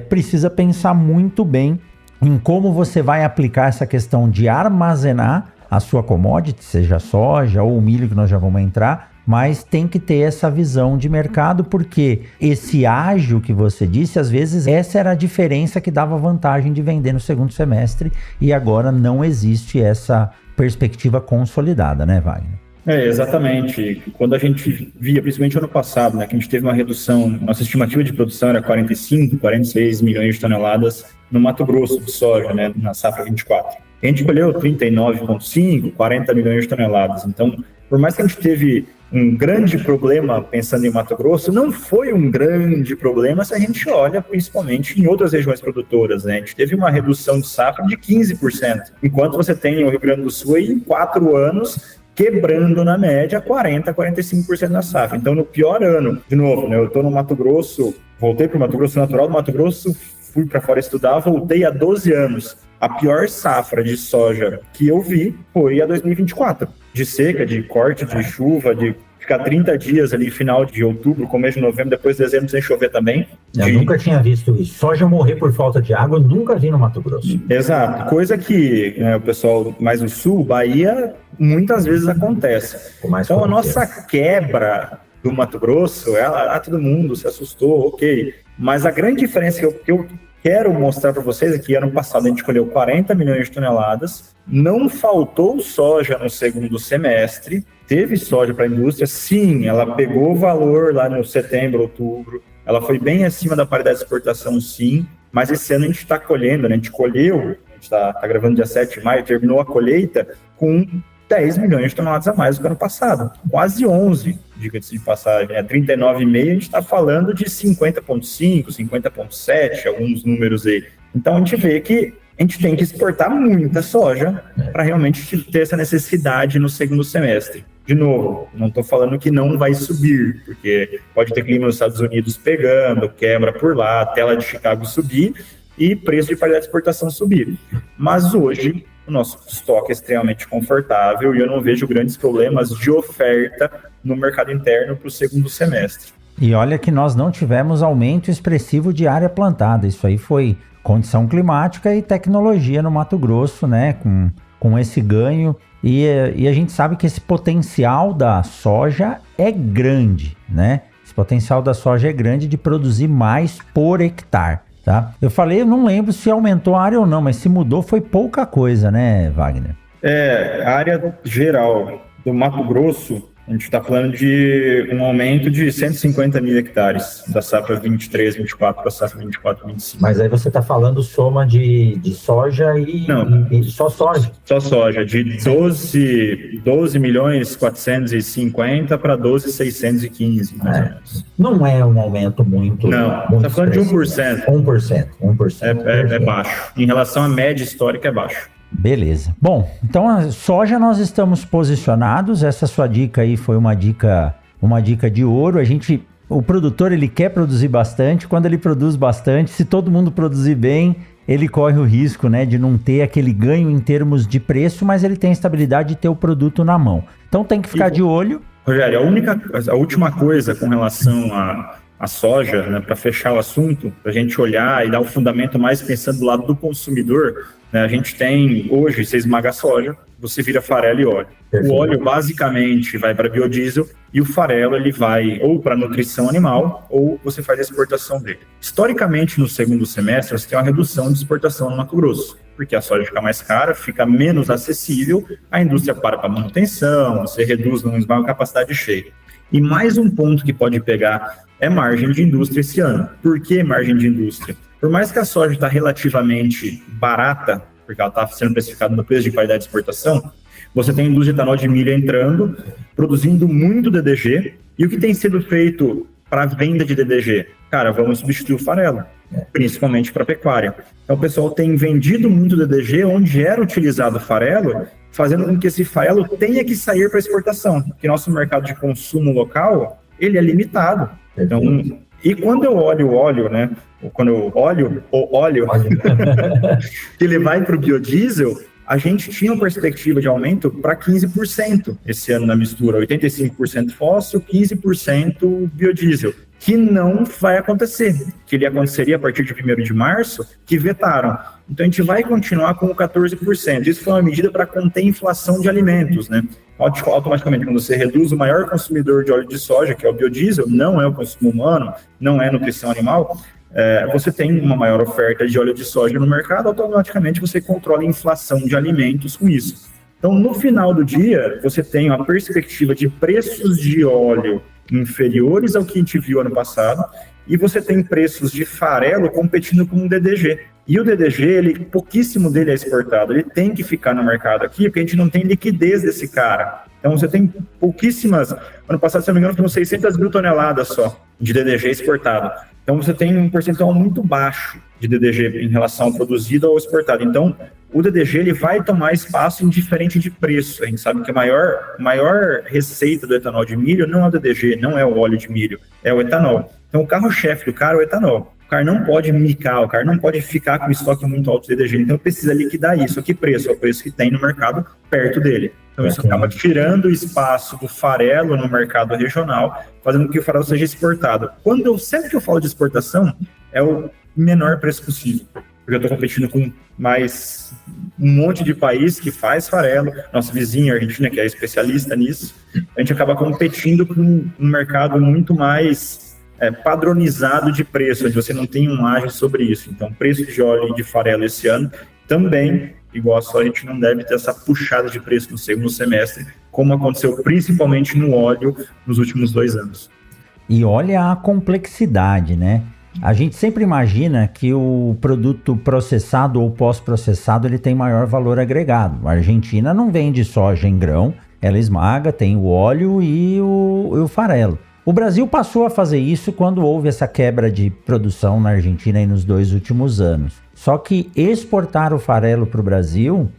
precisa pensar muito bem em como você vai aplicar essa questão de armazenar a sua commodity, seja soja ou o milho, que nós já vamos entrar, mas tem que ter essa visão de mercado, porque esse ágio que você disse, às vezes essa era a diferença que dava vantagem de vender no segundo semestre, e agora não existe essa perspectiva consolidada, né, Wagner? Exatamente. Quando a gente via, principalmente ano passado, né, que a gente teve uma redução, nossa estimativa de produção era 46 milhões de toneladas no Mato Grosso de soja, né, na safra 24. A gente colheu 39,5, 40 milhões de toneladas. Então, por mais que a gente teve um grande problema pensando em Mato Grosso, não foi um grande problema se a gente olha principalmente em outras regiões produtoras, né? A gente teve uma redução de safra de 15%, enquanto você tem o Rio Grande do Sul aí, em 4 anos quebrando na média 40%, 45% da safra. Então, no pior ano, de novo, né, eu estou no Mato Grosso, voltei para o Mato Grosso natural do Mato Grosso, fui para fora estudar, voltei há 12 anos. A pior safra de soja que eu vi foi a 2024, de seca, de corte, de chuva, de ficar 30 dias ali, final de outubro, começo de novembro, depois de dezembro, sem chover também. Eu nunca tinha visto isso. Soja morrer por falta de água, eu nunca vi no Mato Grosso. Exato. Coisa que o pessoal mais do sul, Bahia, muitas vezes acontece. Então, a nossa quebra do Mato Grosso, todo mundo se assustou, ok. Mas a grande diferença que eu quero mostrar para vocês é que ano passado a gente colheu 40 milhões de toneladas, não faltou soja no segundo semestre, teve soja para a indústria, sim, ela pegou valor lá no setembro, outubro, ela foi bem acima da paridade de exportação, sim, mas esse ano a gente está colhendo, né? A gente colheu, a gente está gravando dia 7 de maio, terminou a colheita com 10 milhões de toneladas a mais do que ano passado, quase 11, diga-se de passagem, 39,5, a gente está falando de 50,5, 50,7, alguns números aí. Então a gente vê que a gente tem que exportar muita soja para realmente ter essa necessidade no segundo semestre. De novo, não estou falando que não vai subir, porque pode ter clima nos Estados Unidos pegando, quebra por lá, a tela de Chicago subir e preço de paridade de exportação subir. Mas hoje o nosso estoque é extremamente confortável e eu não vejo grandes problemas de oferta no mercado interno para o segundo semestre. E olha que nós não tivemos aumento expressivo de área plantada, isso aí foi condição climática e tecnologia no Mato Grosso, né, com esse ganho, e a gente sabe que esse potencial da soja é grande, né, esse potencial da soja é grande de produzir mais por hectare. Tá? Eu falei, eu não lembro se aumentou a área ou não, mas se mudou foi pouca coisa, né, Wagner? A área geral do Mato Grosso, a gente está falando de um aumento de 150 mil hectares da safra 23, 24 para a safra 24, 25. Mas aí você está falando soma de soja e só soja? Só soja, de 12 milhões 450 para 12,615, mais ou menos. Não é um aumento muito... Não, está falando de 1%. 1%. É baixo. Em relação à média histórica, é baixo. Beleza. Bom, então a soja nós estamos posicionados. Essa sua dica aí foi uma dica de ouro. O produtor, ele quer produzir bastante. Quando ele produz bastante, se todo mundo produzir bem, ele corre o risco, né, de não ter aquele ganho em termos de preço, mas ele tem a estabilidade de ter o produto na mão. Então tem que ficar de olho. Rogério, a última coisa com relação a soja, né, para fechar o assunto, para a gente olhar e dar o fundamento mais pensando do lado do consumidor, né, a gente tem hoje, você esmaga a soja, você vira farelo e óleo. O óleo basicamente vai para biodiesel e o farelo ele vai ou para nutrição animal ou você faz a exportação dele. Historicamente, no segundo semestre, você tem uma redução de exportação no Mato Grosso, porque a soja fica mais cara, fica menos acessível, a indústria para manutenção, você reduz, não esmaga a capacidade cheia. E mais um ponto que pode pegar é margem de indústria esse ano. Por que margem de indústria? Por mais que a soja está relativamente barata, porque ela está sendo precificada no preço de qualidade de exportação, você tem a indústria de etanol de milho entrando, produzindo muito DDG, e o que tem sido feito para venda de DDG? Cara, vamos substituir o farelo, principalmente para pecuária. Então, o pessoal tem vendido muito DDG onde era utilizado o farelo, fazendo com que esse farelo tenha que sair para exportação, porque nosso mercado de consumo local, ele é limitado. Então, e quando eu olho o óleo, né? Quando eu olho o óleo, que ele vai para o biodiesel, a gente tinha uma perspectiva de aumento para 15% esse ano na mistura, 85% fóssil, 15% biodiesel, que não vai acontecer, que ele aconteceria a partir de 1º de março, que vetaram. Então a gente vai continuar com o 14%. Isso foi uma medida para conter a inflação de alimentos, né? Automaticamente, quando você reduz o maior consumidor de óleo de soja, que é o biodiesel, não é o consumo humano, não é nutrição animal, você tem uma maior oferta de óleo de soja no mercado, automaticamente você controla a inflação de alimentos com isso. Então, no final do dia, você tem uma perspectiva de preços de óleo inferiores ao que a gente viu ano passado, e você tem preços de farelo competindo com o DDG. E o DDG, pouquíssimo dele é exportado, ele tem que ficar no mercado aqui, porque a gente não tem liquidez desse cara. Então, você tem pouquíssimas... Ano passado, se não me engano, foram 600 mil toneladas só de DDG exportado. Então, você tem um percentual muito baixo de DDG em relação ao produzido ou exportado. Então, o DDG ele vai tomar espaço indiferente de preço. A gente sabe que a maior receita do etanol de milho não é o DDG, não é o óleo de milho, é o etanol. Então, o carro-chefe do cara é o etanol. O cara não pode micar, o cara não pode ficar com estoque muito alto de DDG. Então, precisa liquidar isso. A que preço? É o preço que tem no mercado perto dele. Então, isso acaba tirando o espaço do farelo no mercado regional, fazendo com que o farelo seja exportado. Sempre que eu falo de exportação, é o menor preço possível. Porque eu estou competindo com mais um monte de país que faz farelo. Nosso vizinho, a Argentina, que é especialista nisso, a gente acaba competindo com um mercado muito mais padronizado de preço, onde você não tem um ágio sobre isso. Então, preço de óleo e de farelo esse ano também, igual só a gente não deve ter essa puxada de preço no segundo semestre, como aconteceu principalmente no óleo nos últimos 2 anos. E olha a complexidade, né? A gente sempre imagina que o produto processado ou pós-processado ele tem maior valor agregado. A Argentina não vende soja em grão, ela esmaga, tem o óleo e o farelo. O Brasil passou a fazer isso quando houve essa quebra de produção na Argentina aí nos 2 últimos anos. Só que exportar o farelo para o Brasil,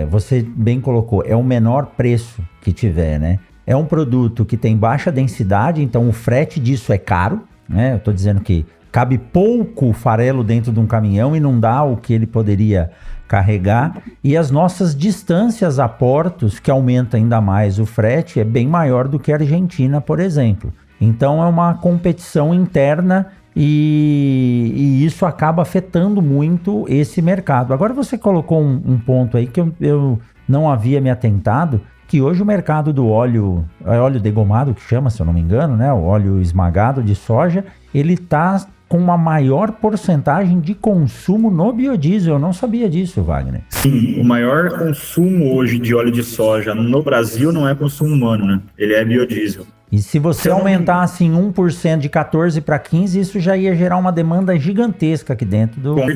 você bem colocou, é o menor preço que tiver, né? É um produto que tem baixa densidade, então o frete disso é caro, né? Eu estou dizendo que cabe pouco farelo dentro de um caminhão e não dá o que ele poderia carregar. E as nossas distâncias a portos, que aumenta ainda mais o frete, é bem maior do que a Argentina, por exemplo. Então é uma competição interna e isso acaba afetando muito esse mercado. Agora você colocou um ponto aí que eu não havia me atentado, que hoje o mercado do óleo degomado, que chama, se eu não me engano, né, o óleo esmagado de soja, ele está com uma maior porcentagem de consumo no biodiesel. Eu não sabia disso, Wagner. Sim, o maior consumo hoje de óleo de soja no Brasil não é consumo humano, né? Ele é biodiesel. E se você aumentasse em 1% de 14 para 15, isso já ia gerar uma demanda gigantesca aqui dentro do... Com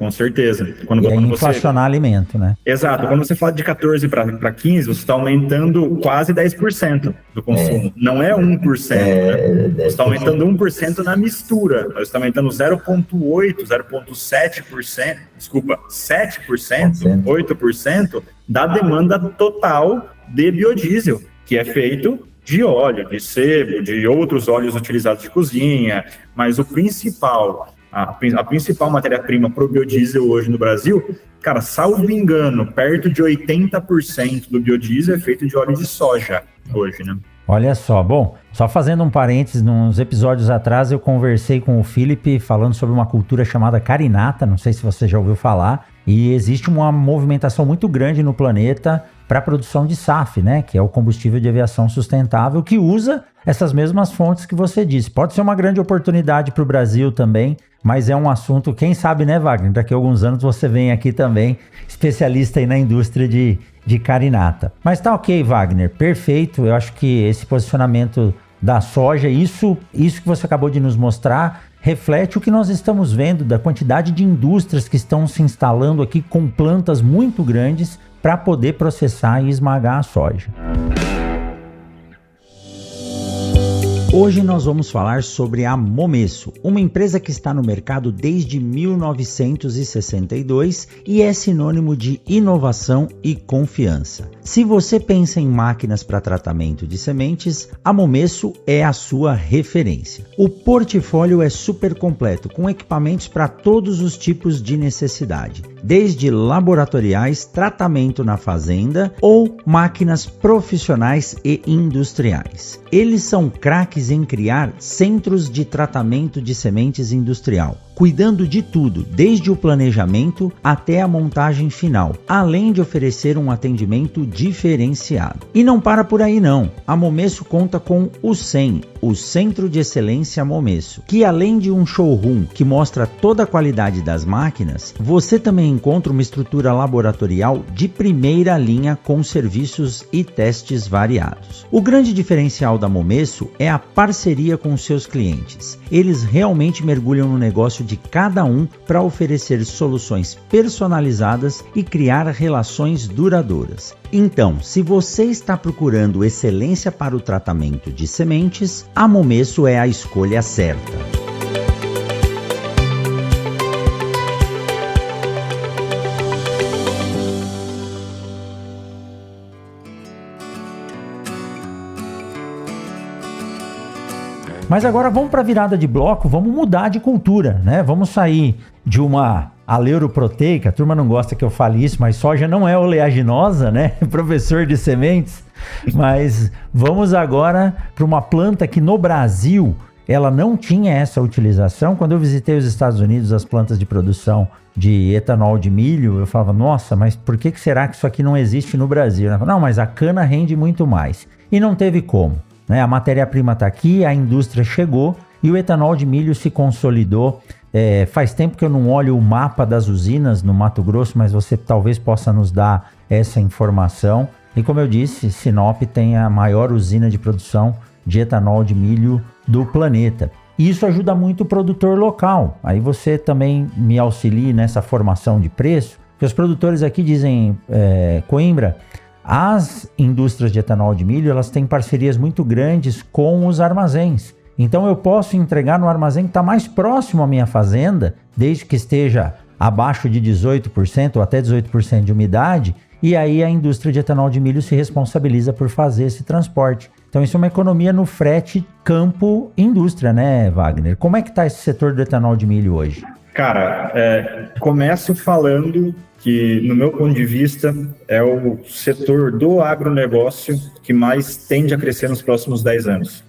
certeza. Quando inflacionar alimento, né? Exato. Quando você fala de 14 para 15, você está aumentando quase 10% do consumo. Não é 1%. Né? Você está aumentando 1% na mistura. Você está aumentando 0,8%, 0,7%, desculpa, 7%, 8% da demanda total de biodiesel, que é feito de óleo, de sebo, de outros óleos utilizados de cozinha, mas a principal matéria-prima para o biodiesel hoje no Brasil, cara, salvo engano, perto de 80% do biodiesel é feito de óleo de soja hoje, né? Olha só, bom, só fazendo um parênteses, nos episódios atrás eu conversei com o Felipe falando sobre uma cultura chamada carinata, não sei se você já ouviu falar, e existe uma movimentação muito grande no planeta para a produção de SAF, né, que é o combustível de aviação sustentável, que usa essas mesmas fontes que você disse. Pode ser uma grande oportunidade para o Brasil também, mas é um assunto, quem sabe, né, Wagner? Daqui a alguns anos você vem aqui também, especialista aí na indústria de carinata. Mas tá ok, Wagner, perfeito. Eu acho que esse posicionamento da soja, isso que você acabou de nos mostrar, reflete o que nós estamos vendo da quantidade de indústrias que estão se instalando aqui com plantas muito grandes para poder processar e esmagar a soja. Hoje nós vamos falar sobre a Momesso, uma empresa que está no mercado desde 1962 e é sinônimo de inovação e confiança. Se você pensa em máquinas para tratamento de sementes, a Momesso é a sua referência. O portfólio é super completo, com equipamentos para todos os tipos de necessidade, desde laboratoriais, tratamento na fazenda ou máquinas profissionais e industriais. Eles são craques em criar centros de tratamento de sementes industrial, cuidando de tudo, desde o planejamento até a montagem final, além de oferecer um atendimento diferenciado. E não para por aí não, a Momesso conta com o CEM, o Centro de Excelência Momesso, que além de um showroom que mostra toda a qualidade das máquinas, você também encontra uma estrutura laboratorial de primeira linha com serviços e testes variados. O grande diferencial da Momesso é a parceria com seus clientes. Eles realmente mergulham no negócio de cada um para oferecer soluções personalizadas e criar relações duradouras. Então, se você está procurando excelência para o tratamento de sementes, a Momesso é a escolha certa. Mas agora vamos para a virada de bloco, vamos mudar de cultura, né? Vamos sair de uma aleuroproteica, a turma não gosta que eu fale isso, mas soja não é oleaginosa, né? Professor de sementes. Mas vamos agora para uma planta que no Brasil ela não tinha essa utilização. Quando eu visitei os Estados Unidos, as plantas de produção de etanol de milho, eu falava, nossa, mas por que será que isso aqui não existe no Brasil? Eu falava, não, mas a cana rende muito mais. E não teve como. A matéria-prima está aqui, a indústria chegou e o etanol de milho se consolidou. Faz tempo que eu não olho o mapa das usinas no Mato Grosso, mas você talvez possa nos dar essa informação. E como eu disse, Sinop tem a maior usina de produção de etanol de milho do planeta. E isso ajuda muito o produtor local. Aí você também me auxilie nessa formação de preço, porque os produtores aqui dizem, Coimbra, as indústrias de etanol de milho, elas têm parcerias muito grandes com os armazéns. Então eu posso entregar no armazém que está mais próximo à minha fazenda, desde que esteja abaixo de 18% ou até 18% de umidade, e aí a indústria de etanol de milho se responsabiliza por fazer esse transporte. Então isso é uma economia no frete campo-indústria, né, Wagner? Como é que está esse setor do etanol de milho hoje? Cara, começo falando que, no meu ponto de vista, é o setor do agronegócio que mais tende a crescer nos próximos 10 anos.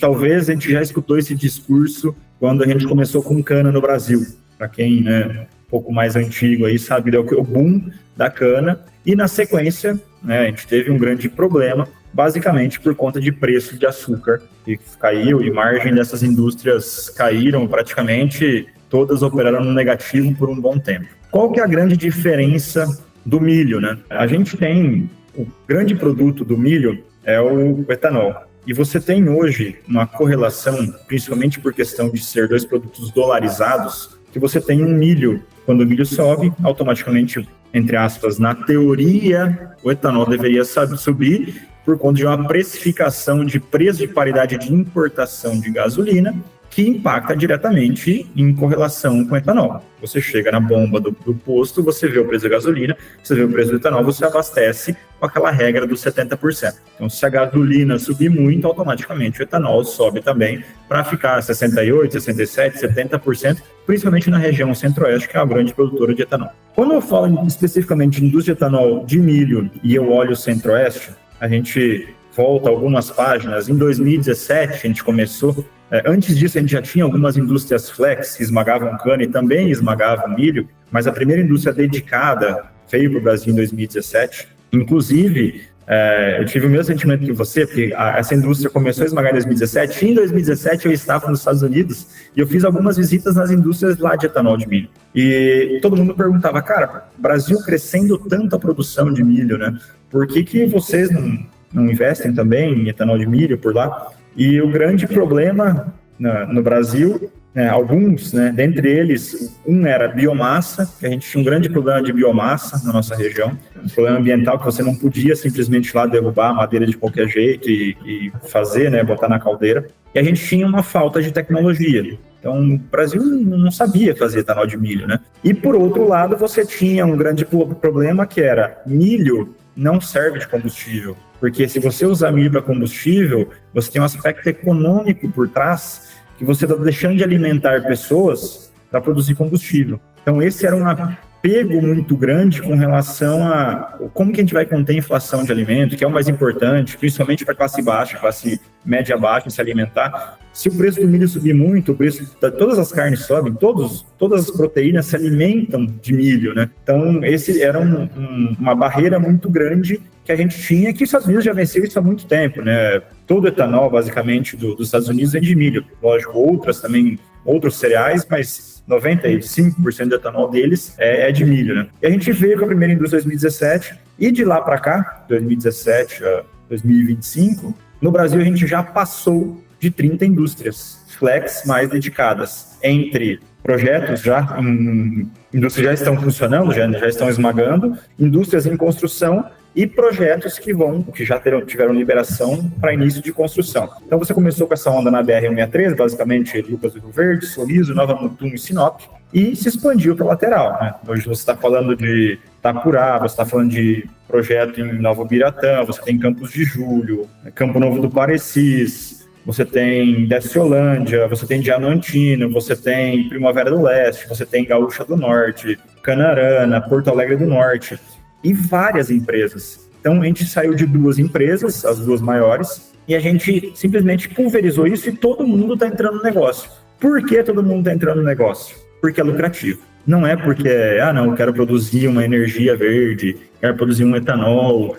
Talvez a gente já escutou esse discurso quando a gente começou com cana no Brasil. Para quem um pouco mais antigo aí sabe, é o boom da cana. E na sequência, a gente teve um grande problema, basicamente por conta de preço de açúcar, que caiu e margem dessas indústrias caíram praticamente. Todas operaram no negativo por um bom tempo. Qual que é a grande diferença do milho, né? A gente tem, o grande produto do milho é o etanol. E você tem hoje uma correlação, principalmente por questão de ser dois produtos dolarizados, que você tem um milho, quando o milho sobe, automaticamente, entre aspas, na teoria, o etanol deveria subir por conta de uma precificação de preço de paridade de importação de gasolina, que impacta diretamente em correlação com o etanol. Você chega na bomba do posto, você vê o preço da gasolina, você vê o preço do etanol, você abastece com aquela regra dos 70%. Então, se a gasolina subir muito, automaticamente o etanol sobe também para ficar 68%, 67%, 70%, principalmente na região centro-oeste, que é a grande produtora de etanol. Quando eu falo especificamente de indústria de etanol de milho e eu olho o centro-oeste, a gente volta algumas páginas. Em 2017, a gente começou. Antes disso, a gente já tinha algumas indústrias flex que esmagavam cana e também esmagavam milho, mas a primeira indústria dedicada veio para o Brasil em 2017. Inclusive, eu tive o mesmo sentimento que você, porque essa indústria começou a esmagar em 2017. E em 2017, eu estava nos Estados Unidos e eu fiz algumas visitas nas indústrias lá de etanol de milho. E todo mundo perguntava, cara, Brasil crescendo tanto a produção de milho, né? Por que vocês não investem também em etanol de milho por lá? E o grande problema no Brasil, né, alguns, né, dentre eles, um era biomassa, que a gente tinha um grande problema de biomassa na nossa região, um problema ambiental que você não podia simplesmente ir lá derrubar a madeira de qualquer jeito e fazer, né, botar na caldeira. E a gente tinha uma falta de tecnologia. Então, o Brasil não sabia fazer etanol de milho, né? E, por outro lado, você tinha um grande problema que era milho não serve de combustível. Porque se você usar milho para combustível, você tem um aspecto econômico por trás que você está deixando de alimentar pessoas para produzir combustível. Então, esse era um apego muito grande com relação a como que a gente vai conter a inflação de alimento, que é o mais importante, principalmente para a classe baixa, classe média baixa, se alimentar. Se o preço do milho subir muito, o preço de todas as carnes sobem, todas as proteínas se alimentam de milho, né? Então, esse era uma barreira muito grande que a gente tinha, que os Estados Unidos já venceu isso há muito tempo, né? Todo o etanol, basicamente, dos Estados Unidos vem de milho. Lógico, outros cereais, mas 95% do etanol deles é de milho, né? E a gente veio com a primeira indústria em 2017, e de lá para cá, 2017 a 2025, no Brasil a gente já passou de 30 indústrias flex mais dedicadas, entre projetos indústrias já estão funcionando, já estão esmagando, indústrias em construção e projetos que já tiveram liberação para início de construção. Então você começou com essa onda na BR-163, basicamente Lucas do Rio Verde, Sorriso, Nova Mutum e Sinop, e se expandiu para a lateral, né? Hoje você está falando de Itapurá, você está falando de projeto em Nova Biratã, você tem Campos de Julho, Campo Novo do Parecis, você tem Desciolândia, você tem Diamantino, você tem Primavera do Leste, você tem Gaúcha do Norte, Canarana, Porto Alegre do Norte, e várias empresas. Então, a gente saiu de 2 empresas, as 2 maiores, e a gente simplesmente pulverizou isso e todo mundo está entrando no negócio. Por que todo mundo está entrando no negócio? Porque é lucrativo. Não é porque, eu quero produzir uma energia verde, quero produzir um etanol,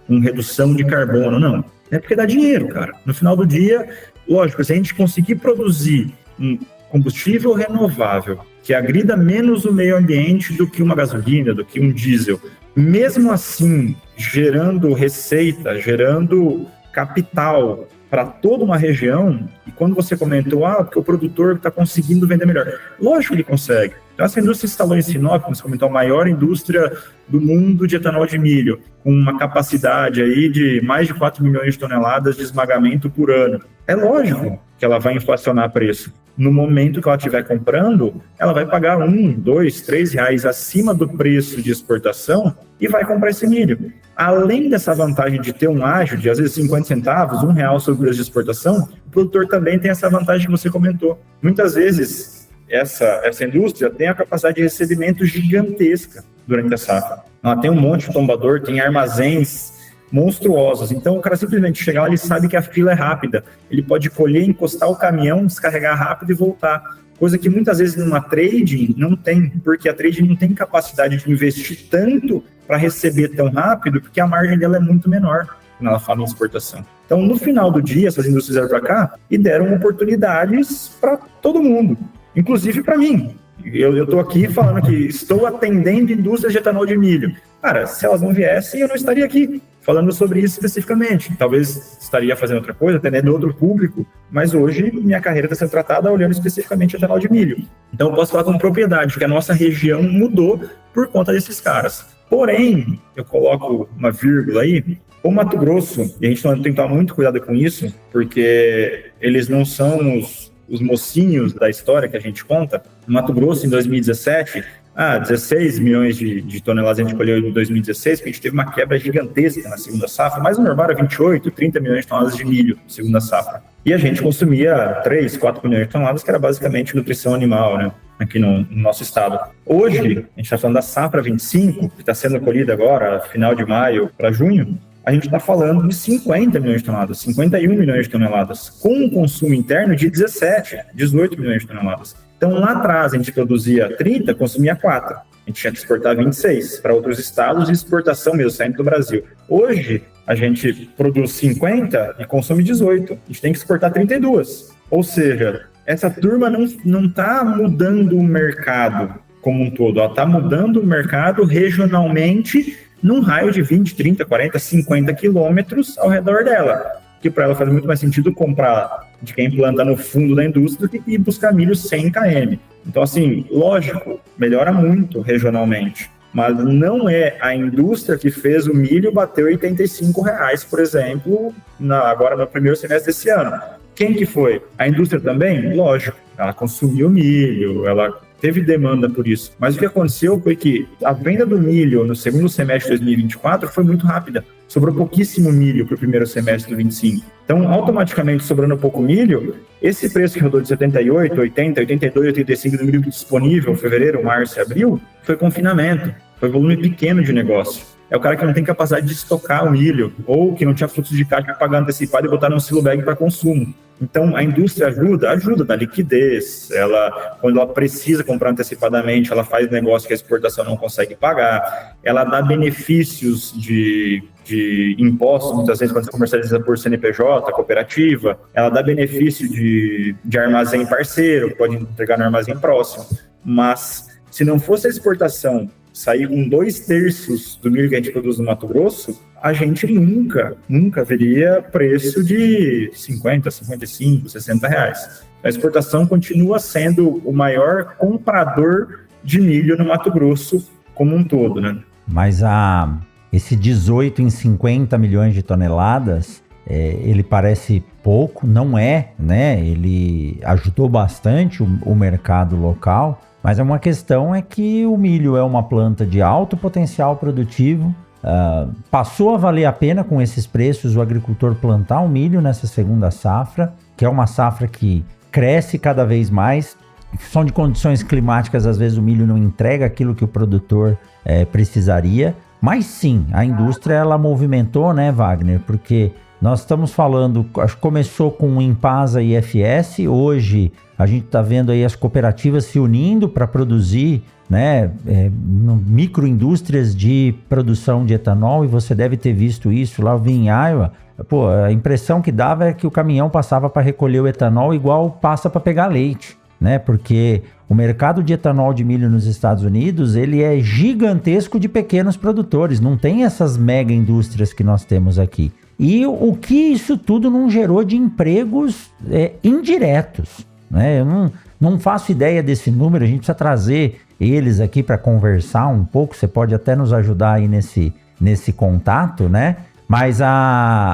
com redução de carbono. Não. É porque dá dinheiro, cara. No final do dia, lógico, se a gente conseguir produzir um combustível renovável que agrida menos o meio ambiente do que uma gasolina, do que um diesel, mesmo assim, gerando receita, gerando capital para toda uma região, e quando você comentou, porque o produtor está conseguindo vender melhor. Lógico que ele consegue. Então, essa indústria instalou em Sinop, como você comentou, a maior indústria do mundo de etanol de milho, com uma capacidade aí de mais de 4 milhões de toneladas de esmagamento por ano. É lógico que ela vai inflacionar preço. No momento que ela estiver comprando, ela vai pagar R$1, R$2, R$3 acima do preço de exportação e vai comprar esse milho. Além dessa vantagem de ter um ágio de, às vezes, 50 centavos, R$1 sobre o preço de exportação, o produtor também tem essa vantagem que você comentou. Muitas vezes, essa indústria tem a capacidade de recebimento gigantesca durante a safra. Ela tem um monte de tombador, tem armazéns monstruosos. Então, o cara simplesmente chega lá, ele sabe que a fila é rápida. Ele pode colher, encostar o caminhão, descarregar rápido e voltar. Coisa que muitas vezes numa trading não tem, porque a trading não tem capacidade de investir tanto para receber tão rápido, porque a margem dela é muito menor quando ela fala em exportação. Então, no final do dia, essas indústrias vieram para cá e deram oportunidades para todo mundo, inclusive para mim. Eu estou aqui falando que estou atendendo indústrias de etanol de milho. Cara, se elas não viessem, eu não estaria aqui falando sobre isso especificamente. Talvez estaria fazendo outra coisa, atendendo outro público, mas hoje minha carreira está sendo tratada olhando especificamente etanol de milho. Então, eu posso falar com propriedade que a nossa região mudou por conta desses caras. Porém, eu coloco uma vírgula aí, o Mato Grosso, e a gente tem que tomar muito cuidado com isso, porque eles não são os mocinhos da história que a gente conta. No Mato Grosso, em 2017, 16 milhões de toneladas a gente colheu em 2016, porque a gente teve uma quebra gigantesca na segunda safra, mas o normal era 28, 30 milhões de toneladas de milho na segunda safra. E a gente consumia 3, 4 milhões de toneladas, que era basicamente nutrição animal, né, aqui no nosso estado. Hoje, a gente está falando da safra 25, que está sendo colhida agora, final de maio para junho, a gente está falando de 50 milhões de toneladas, 51 milhões de toneladas, com um consumo interno de 17, 18 milhões de toneladas. Então, lá atrás, a gente produzia 30, consumia 4. A gente tinha que exportar 26 para outros estados e exportação mesmo, saindo do Brasil. Hoje, a gente produz 50 e consome 18. A gente tem que exportar 32. Ou seja, essa turma não está mudando o mercado como um todo. Ela está mudando o mercado regionalmente num raio de 20, 30, 40, 50 quilômetros ao redor dela. Que para ela faz muito mais sentido comprar de quem planta no fundo da indústria do que ir buscar milho 100 km. Então, assim, lógico, melhora muito regionalmente, mas não é a indústria que fez o milho bater R$85, por exemplo, agora no primeiro semestre desse ano. Quem que foi? A indústria também? Lógico, ela consumiu milho, ela teve demanda por isso. Mas o que aconteceu foi que a venda do milho no segundo semestre de 2024 foi muito rápida. Sobrou pouquíssimo milho para o primeiro semestre de 2025. Então, automaticamente, sobrando pouco milho, esse preço que rodou de 78, 80, 82, 85 do milho disponível em fevereiro, março e abril, foi confinamento, foi volume pequeno de negócio. É o cara que não tem capacidade de estocar o milho, ou que não tinha fluxo de caixa para pagar antecipado e botar num silo bag para consumo. Então, a indústria ajuda da liquidez. Quando ela precisa comprar antecipadamente, ela faz negócio que a exportação não consegue pagar. Ela dá benefícios de impostos, muitas vezes, quando você comercializa por CNPJ, cooperativa. Ela dá benefício de armazém parceiro, pode entregar no armazém próximo. Mas, se não fosse a exportação sair com 2/3 do milho que a gente produz no Mato Grosso, a gente nunca veria preço de 50, 55, 60 reais. A exportação continua sendo o maior comprador de milho no Mato Grosso como um todo, né? Mas esse 18 em 50 milhões de toneladas, ele parece pouco, não é, né? Ele ajudou bastante o mercado local, mas uma questão é que o milho é uma planta de alto potencial produtivo. Passou a valer a pena com esses preços o agricultor plantar o milho nessa segunda safra, que é uma safra que cresce cada vez mais. Em função de condições climáticas, às vezes o milho não entrega aquilo que o produtor precisaria. Mas sim, a indústria ela movimentou, né, Wagner? Porque nós estamos falando, acho que começou com o Impasa e IFS, hoje a gente está vendo aí as cooperativas se unindo para produzir, né, microindústrias de produção de etanol, e você deve ter visto isso lá, eu vim em Iowa. Pô, a impressão que dava é que o caminhão passava para recolher o etanol igual passa para pegar leite, né? Porque o mercado de etanol de milho nos Estados Unidos, ele é gigantesco de pequenos produtores, não tem essas mega indústrias que nós temos aqui. E o que isso tudo não gerou de empregos indiretos, né? Eu não faço ideia desse número, a gente precisa trazer eles aqui para conversar um pouco, você pode até nos ajudar aí nesse contato, né? Mas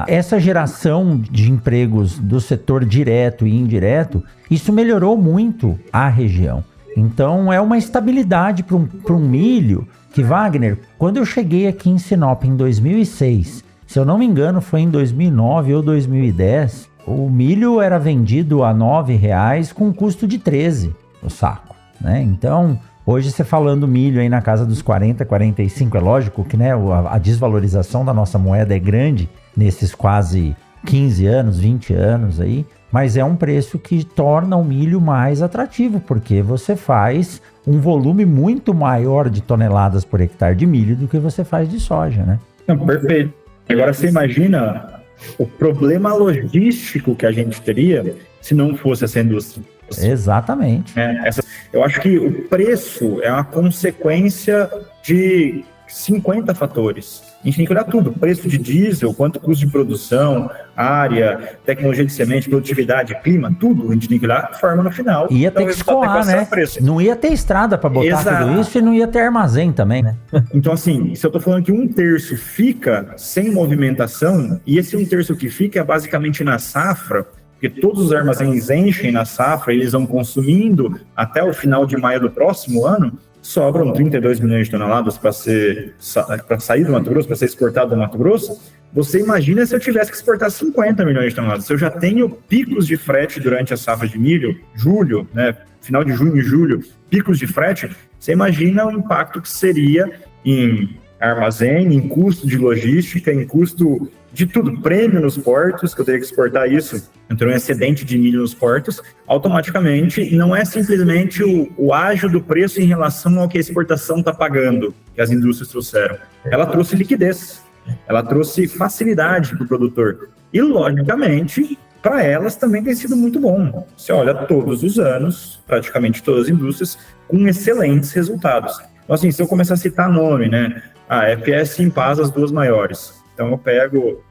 essa geração de empregos do setor direto e indireto, isso melhorou muito a região. Então é uma estabilidade para um milho que, Wagner, quando eu cheguei aqui em Sinop em 2006, se eu não me engano foi em 2009 ou 2010, o milho era vendido a R$9 com custo de 13 o saco, né? Então, hoje você falando milho aí na casa dos 40, 45, é lógico que, né, a desvalorização da nossa moeda é grande nesses quase 15 anos, 20 anos aí, mas é um preço que torna o milho mais atrativo, porque você faz um volume muito maior de toneladas por hectare de milho do que você faz de soja, né? Não, perfeito. Agora você imagina o problema logístico que a gente teria se não fosse essa indústria. Exatamente. Eu acho que o preço é uma consequência de 50 fatores. A gente tem que olhar tudo: preço de diesel, quanto custo de produção, área, tecnologia de semente, produtividade, clima, tudo. A gente tem que olhar a forma no final. Ia ter que escoar, né? Não ia ter estrada para botar tudo isso e não ia ter armazém também, né? Então, assim, se eu tô falando que 1/3 fica sem movimentação, e esse 1/3 que fica é basicamente na safra, porque todos os armazéns enchem na safra, eles vão consumindo até o final de maio do próximo ano, sobram 32 milhões de toneladas para sair do Mato Grosso, para ser exportado do Mato Grosso. Você imagina se eu tivesse que exportar 50 milhões de toneladas. Se eu já tenho picos de frete durante a safra de milho, julho, né, final de junho e julho, picos de frete, você imagina o impacto que seria em armazém, em custo de logística, em custo de tudo, prêmio nos portos, que eu teria que exportar isso, então um excedente de milho nos portos, automaticamente não é simplesmente o ágio do preço em relação ao que a exportação está pagando, que as indústrias trouxeram. Ela trouxe liquidez, ela trouxe facilidade para o produtor. E, logicamente, para elas também tem sido muito bom. Você olha todos os anos, praticamente todas as indústrias, com excelentes resultados. Então, assim, se eu começar a citar nome, né? A FS e Impasa, as duas maiores. Então eu pego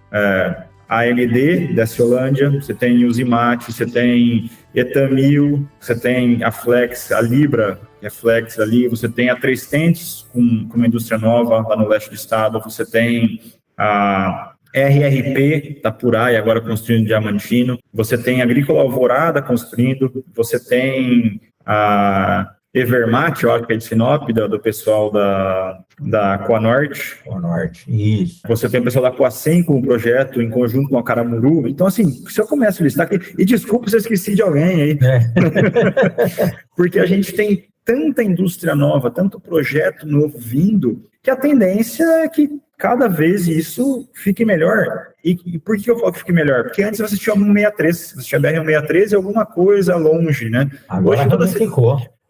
a ALD da Ciolândia, você tem o Zimate, você tem Etamil, você tem a Flex, a Libra, que é Flex ali, você tem a Três Tentes, com uma indústria nova lá no leste do estado, você tem a RRP da Purai, agora construindo Diamantino, você tem a Agrícola Alvorada construindo, você tem a Evermate, eu acho que é de Sinop, do pessoal da Coanorte. Coanorte, isso. Você tem o pessoal da Coacem com o projeto em conjunto com a Caramuru. Então, assim, se eu começo a listar aqui, e desculpa se eu esqueci de alguém aí, porque a gente tem tanta indústria nova, tanto projeto novo vindo, que a tendência é que cada vez isso fique melhor. E por que eu falo que fique melhor? Porque antes você tinha 163, você tinha BR-163 e alguma coisa longe, né? Agora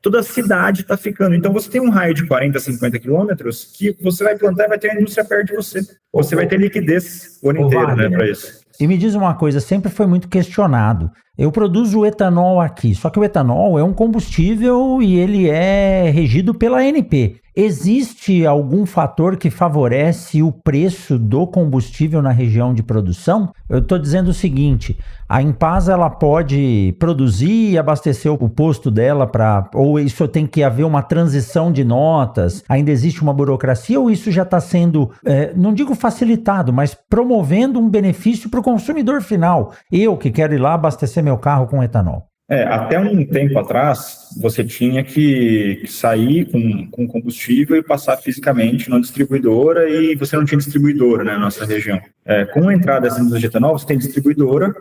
toda a cidade está ficando. Então, você tem um raio de 40, 50 quilômetros que você vai plantar e vai ter a indústria perto de você. Você vai ter liquidez o ano inteiro, né, para isso. E me diz uma coisa, sempre foi muito questionado. Eu produzo etanol aqui, só que o etanol é um combustível e ele é regido pela ANP. Existe algum fator que favorece o preço do combustível na região de produção? Eu estou dizendo o seguinte, a Impasa ela pode produzir e abastecer o posto dela ou isso tem que haver uma transição de notas, ainda existe uma burocracia ou isso já está sendo, não digo facilitado, mas promovendo um benefício para o consumidor final? Eu que quero ir lá abastecer meu carro com etanol. Até um tempo atrás, você tinha que sair com combustível e passar fisicamente na distribuidora e você não tinha distribuidora, né, na nossa região. Com a entrada das indústrias de etanol, você tem distribuidora.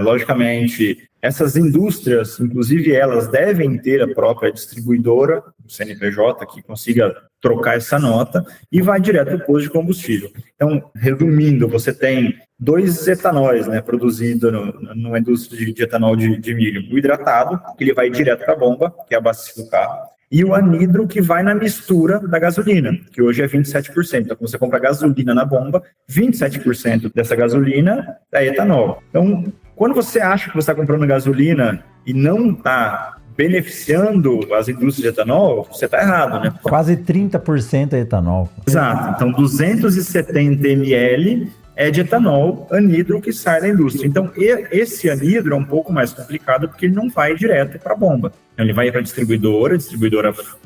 Logicamente, essas indústrias, inclusive elas, devem ter a própria distribuidora, o CNPJ, que consiga trocar essa nota e vai direto para o posto de combustível. Então, resumindo, você tem 2 etanóis, né, produzidos numa indústria de etanol de milho. O hidratado, que ele vai direto para a bomba, que é abastecido do carro, e o anidro, que vai na mistura da gasolina, que hoje é 27%. Então, quando você compra gasolina na bomba, 27% dessa gasolina é etanol. Então, quando você acha que você está comprando gasolina e não está beneficiando as indústrias de etanol, você está errado, né? Quase 30% é etanol. Exato. Então, 270 ml é de etanol anidro que sai da indústria. Então, esse anidro é um pouco mais complicado porque ele não vai direto para a bomba. Então, ele vai para a distribuidora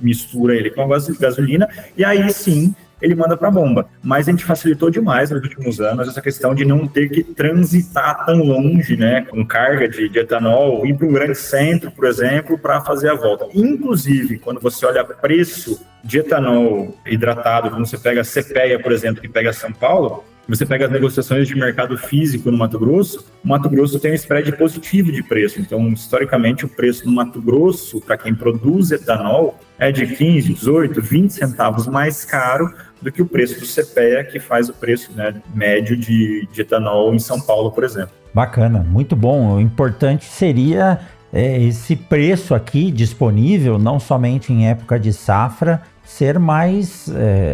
mistura ele com a gasolina e aí sim ele manda para a bomba. Mas a gente facilitou demais nos últimos anos essa questão de não ter que transitar tão longe, né, com carga de etanol, ir para um grande centro, por exemplo, para fazer a volta. Inclusive, quando você olha preço de etanol hidratado, quando você pega a CPEA, por exemplo, que pega São Paulo, você pega as negociações de mercado físico no Mato Grosso, o Mato Grosso tem um spread positivo de preço. Então, historicamente, o preço no Mato Grosso, para quem produz etanol, é de 15, 18, 20 centavos mais caro do que o preço do CPEA, que faz o preço, né, médio de etanol em São Paulo, por exemplo. Bacana, muito bom. O importante seria esse preço aqui disponível, não somente em época de safra, ser mais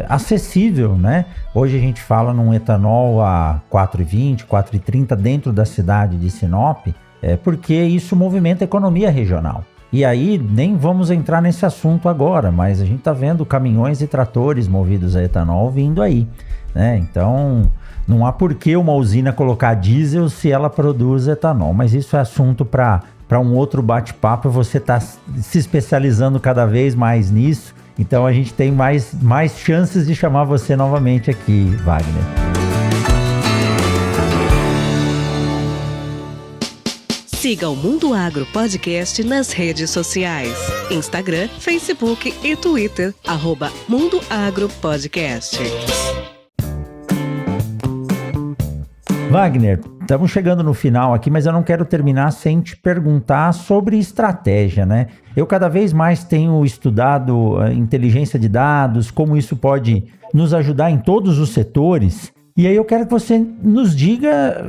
acessível, né? Hoje a gente fala num etanol a 4,20, 4,30 dentro da cidade de Sinop, porque isso movimenta a economia regional. E aí, nem vamos entrar nesse assunto agora, mas a gente está vendo caminhões e tratores movidos a etanol vindo aí, né? Então, não há por que uma usina colocar diesel se ela produz etanol, mas isso é assunto para um outro bate-papo. Você está se especializando cada vez mais nisso, então a gente tem mais chances de chamar você novamente aqui, Wagner. Siga o Mundo Agro Podcast nas redes sociais. Instagram, Facebook e Twitter, @Mundo Agro Podcast. Wagner, estamos chegando no final aqui, mas eu não quero terminar sem te perguntar sobre estratégia, né? Eu cada vez mais tenho estudado a inteligência de dados, como isso pode nos ajudar em todos os setores. E aí eu quero que você nos diga,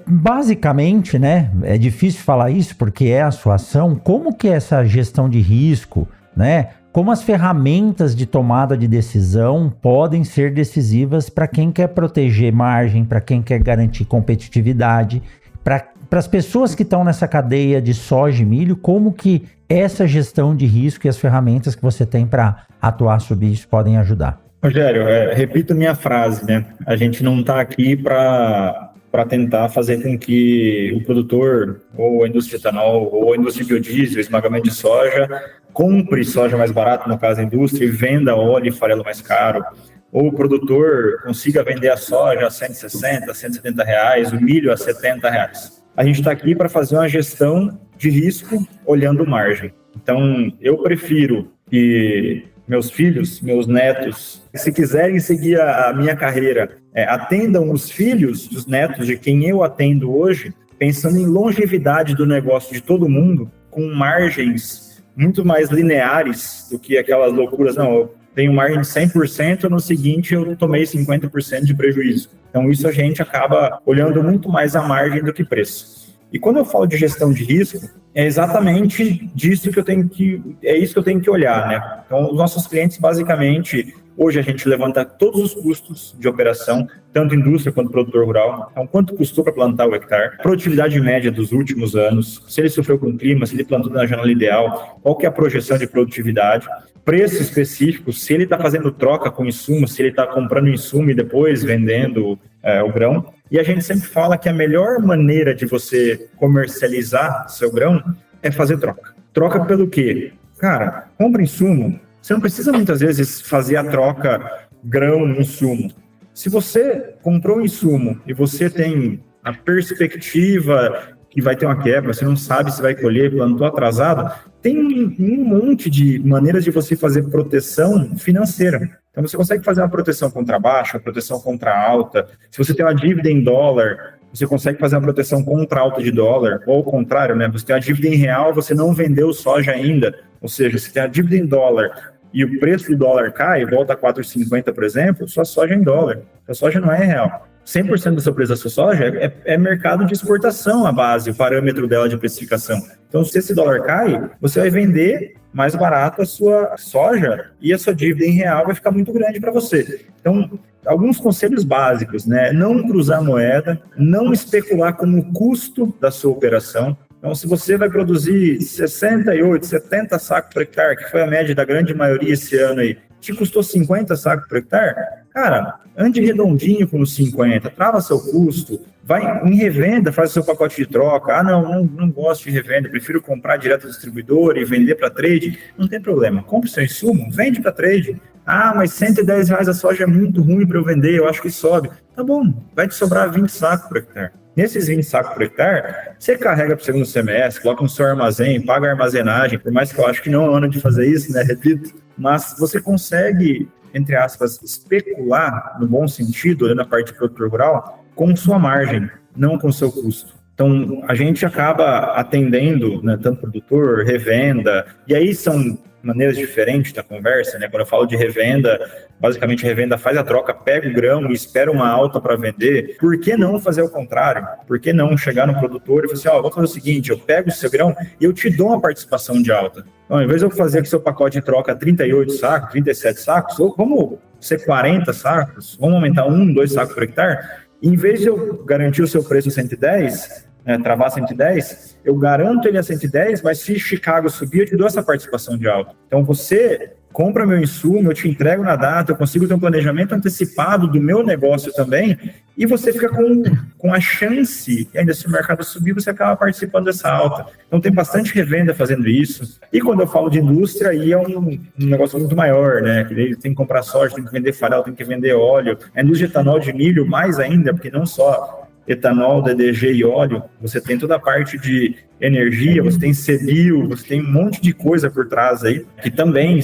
basicamente, né? É difícil falar isso porque é a sua ação, como que é essa gestão de risco, né? Como as ferramentas de tomada de decisão podem ser decisivas para quem quer proteger margem, para quem quer garantir competitividade, para as pessoas que estão nessa cadeia de soja e milho, como que essa gestão de risco e as ferramentas que você tem para atuar sobre isso podem ajudar? Rogério, repito minha frase, né? A gente não está aqui para para tentar fazer com que o produtor, ou a indústria de etanol, ou a indústria de biodiesel, esmagamento de soja, compre soja mais barata, no caso a indústria, e venda óleo e farelo mais caro, ou o produtor consiga vender a soja a 160, 170 reais, o milho a 70 reais. A gente está aqui para fazer uma gestão de risco olhando margem. Então, eu prefiro que meus filhos, meus netos, se quiserem seguir a minha carreira, atendam os filhos, os netos de quem eu atendo hoje, pensando em longevidade do negócio de todo mundo, com margens muito mais lineares do que aquelas loucuras. Não, eu tenho margem de 100%, no seguinte eu tomei 50% de prejuízo. Então, isso a gente acaba olhando muito mais a margem do que preço. E quando eu falo de gestão de risco, é exatamente disso que eu tenho que olhar, né? Então, os nossos clientes, basicamente, hoje a gente levanta todos os custos de operação, tanto indústria quanto produtor rural. Então, quanto custou para plantar o hectare, produtividade média dos últimos anos, se ele sofreu com o clima, se ele plantou na janela ideal, qual que é a projeção de produtividade, preço específico, se ele está fazendo troca com insumo, se ele está comprando insumo e depois vendendo o grão. E a gente sempre fala que a melhor maneira de você comercializar seu grão é fazer troca. Troca pelo quê? Cara, compra insumo. Você não precisa muitas vezes fazer a troca grão-insumo. Se você comprou um insumo e você tem a perspectiva que vai ter uma quebra, você não sabe se vai colher, plantou atrasado, tem um monte de maneiras de você fazer proteção financeira. Então, você consegue fazer uma proteção contra baixa, uma proteção contra alta. Se você tem uma dívida em dólar, você consegue fazer uma proteção contra alta de dólar, ou ao contrário, né? Você tem uma dívida em real, você não vendeu soja ainda. Ou seja, você tem a dívida em dólar e o preço do dólar cai, volta a 4,50, por exemplo, sua soja é em dólar. Sua soja não é real. 100% do seu preço da sua soja é mercado de exportação a base, o parâmetro dela de precificação. Então, se esse dólar cai, você vai vender mais barato a sua soja e a sua dívida em real vai ficar muito grande para você. Então, alguns conselhos básicos, né? Não cruzar a moeda, não especular com o custo da sua operação. Então, se você vai produzir 68, 70 sacos por hectare, que foi a média da grande maioria esse ano aí, te custou 50 sacos por hectare, cara, ande redondinho com os 50, trava seu custo, vai em revenda, faz o seu pacote de troca. Não gosto de revenda, prefiro comprar direto do distribuidor e vender para trade. Não tem problema, compre seu insumo, vende para trade. Mas R$110 a soja é muito ruim para eu vender, eu acho que sobe. Tá bom, vai te sobrar 20 sacos por hectare. Nesses 20 sacos por hectare, você carrega para o segundo semestre, coloca no seu armazém, paga a armazenagem, por mais que eu acho que não é hora de fazer isso, né, repito, mas você consegue, entre aspas, especular, no bom sentido, olhando a parte do produtor rural, com sua margem, não com seu custo. Então, a gente acaba atendendo, né, tanto produtor, revenda, e aí são maneiras diferentes da conversa, né? Quando eu falo de revenda, basicamente a revenda faz a troca, pega o grão e espera uma alta para vender. Por que não fazer o contrário? Por que não chegar no produtor e falar assim, vou fazer o seguinte, eu pego o seu grão e eu te dou uma participação de alta. Então, ao invés de eu fazer com o seu pacote de troca 38 sacos, 37 sacos, ou vamos ser 40 sacos, vamos aumentar 2 sacos por hectare, em vez de eu garantir o seu preço a 110, travar 110, eu garanto ele a 110, mas se Chicago subir, eu te dou essa participação de alta. Então, você compra meu insumo, eu te entrego na data, eu consigo ter um planejamento antecipado do meu negócio também, e você fica com a chance, e ainda se o mercado subir, você acaba participando dessa alta. Então, tem bastante revenda fazendo isso. E quando eu falo de indústria, aí é um negócio muito maior, né? Que tem que comprar soja, tem que vender farelo, tem que vender óleo. A indústria de etanol de milho, mais ainda, porque não só etanol, DDG e óleo, você tem toda a parte de energia, você tem CBIO, você tem um monte de coisa por trás aí, que também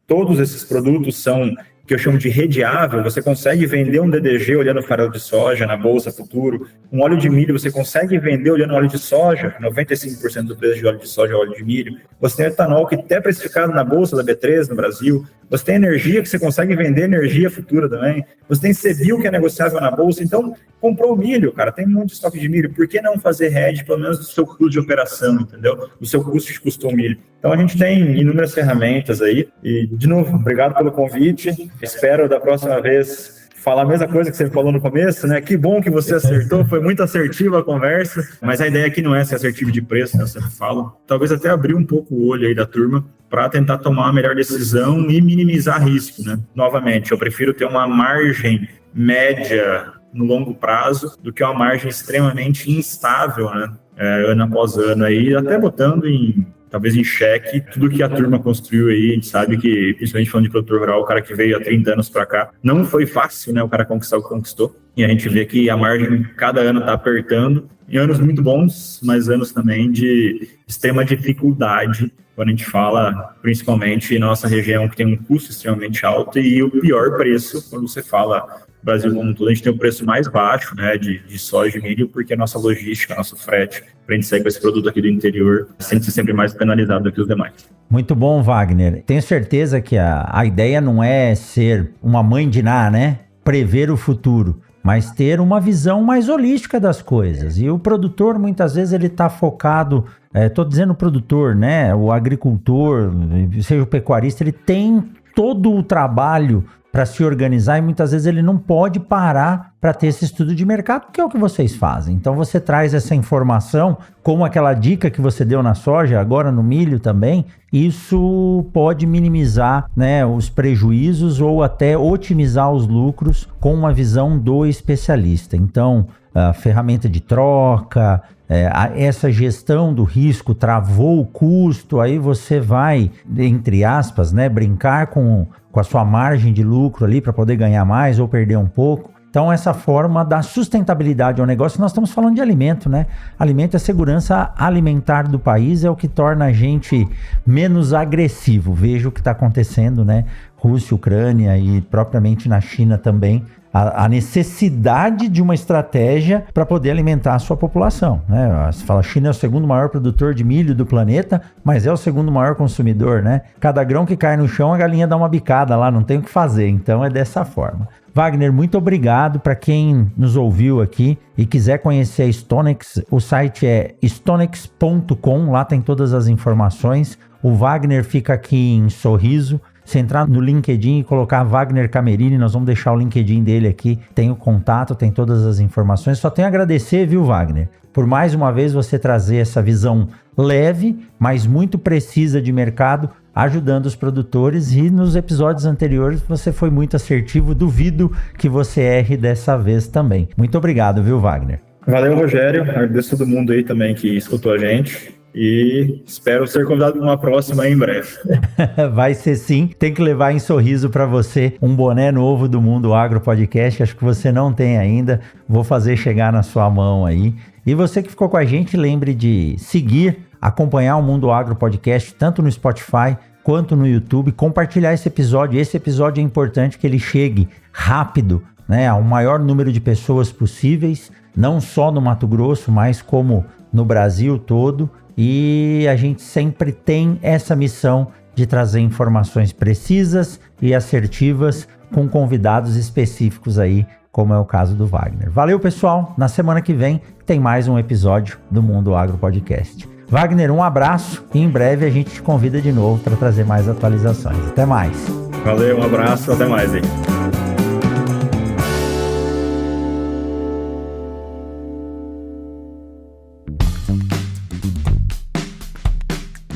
todos esses produtos são, que eu chamo de redeável. Você consegue vender um DDG olhando farelo de soja na Bolsa Futuro, um óleo de milho você consegue vender olhando óleo de soja, 95% do preço de óleo de soja é óleo de milho. Você tem etanol que até é precificado na Bolsa da B3 no Brasil. Você tem energia que você consegue vender energia futura também. Você tem CBIO que é negociável na Bolsa. Então, comprou milho, cara, tem um monte de estoque de milho. Por que não fazer hedge, pelo menos do seu custo de operação, entendeu? Do seu custo de custou milho. Então, a gente tem inúmeras ferramentas aí. E, de novo, obrigado pelo convite. Espero, da próxima vez, falar a mesma coisa que você falou no começo, né? Que bom que você acertou, foi muito assertiva a conversa. Mas a ideia aqui não é ser assertivo de preço, né? Eu sempre falo. Talvez até abrir um pouco o olho aí da turma para tentar tomar a melhor decisão e minimizar risco, né? Novamente, eu prefiro ter uma margem média no longo prazo do que uma margem extremamente instável, né? Ano após ano aí, até botando talvez em xeque tudo que a turma construiu aí. A gente sabe que, principalmente falando de produtor rural, o cara que veio há 30 anos para cá, não foi fácil, né, o cara conquistar o que conquistou, e a gente vê que a margem cada ano está apertando, em anos muito bons, mas anos também de extrema dificuldade, quando a gente fala, principalmente, na nossa região, que tem um custo extremamente alto e o pior preço, quando você fala Brasil como um todo, a gente tem o preço mais baixo, né, de soja e milho, porque a nossa logística, nosso frete, para a gente sair com esse produto aqui do interior, sempre mais penalizado do que os demais. Muito bom, Wagner. Tenho certeza que a ideia não é ser uma mãe de Ná, né? Prever o futuro, mas ter uma visão mais holística das coisas. E o produtor, muitas vezes, ele está focado, estou dizendo o produtor, né? O agricultor, seja o pecuarista, ele tem todo o trabalho para se organizar e muitas vezes ele não pode parar para ter esse estudo de mercado, que é o que vocês fazem. Então você traz essa informação, como aquela dica que você deu na soja, agora no milho também, isso pode minimizar, né, os prejuízos ou até otimizar os lucros com uma visão do especialista. Então, a ferramenta de troca, essa gestão do risco travou o custo, aí você vai, entre aspas, né, brincar com a sua margem de lucro ali para poder ganhar mais ou perder um pouco. Então, essa forma da sustentabilidade ao negócio, nós estamos falando de alimento, né? Alimento é segurança alimentar do país, é o que torna a gente menos agressivo. Veja o que está acontecendo, né? Rússia, Ucrânia e propriamente na China também. A necessidade de uma estratégia para poder alimentar a sua população, né? Você fala, a China é o segundo maior produtor de milho do planeta, mas é o segundo maior consumidor, né? Cada grão que cai no chão, a galinha dá uma bicada lá, não tem o que fazer. Então é dessa forma. Wagner, muito obrigado. Para quem nos ouviu aqui e quiser conhecer a Stonex, o site é stonex.com, lá tem todas as informações. O Wagner fica aqui em Sorriso. Se entrar no LinkedIn e colocar Wagner Camerini, nós vamos deixar o LinkedIn dele aqui, tem o contato, tem todas as informações. Só tenho a agradecer, viu, Wagner, por mais uma vez você trazer essa visão leve, mas muito precisa de mercado, ajudando os produtores, e nos episódios anteriores você foi muito assertivo, duvido que você erre dessa vez também. Muito obrigado, viu, Wagner? Valeu, Rogério, agradeço todo mundo aí também que escutou a gente. E espero ser convidado para uma próxima em breve. Vai ser sim. Tem que levar em Sorriso para você um boné novo do Mundo Agro Podcast. Acho que você não tem ainda. Vou fazer chegar na sua mão aí. E você que ficou com a gente, lembre de seguir, acompanhar o Mundo Agro Podcast, tanto no Spotify quanto no YouTube. Compartilhar esse episódio. Esse episódio é importante que ele chegue rápido, né, ao maior número de pessoas possíveis, não só no Mato Grosso, mas como no Brasil todo. E a gente sempre tem essa missão de trazer informações precisas e assertivas com convidados específicos aí, como é o caso do Wagner. Valeu, pessoal! Na semana que vem tem mais um episódio do Mundo Agro Podcast. Wagner, um abraço e em breve a gente te convida de novo para trazer mais atualizações. Até mais! Valeu, um abraço, até mais aí.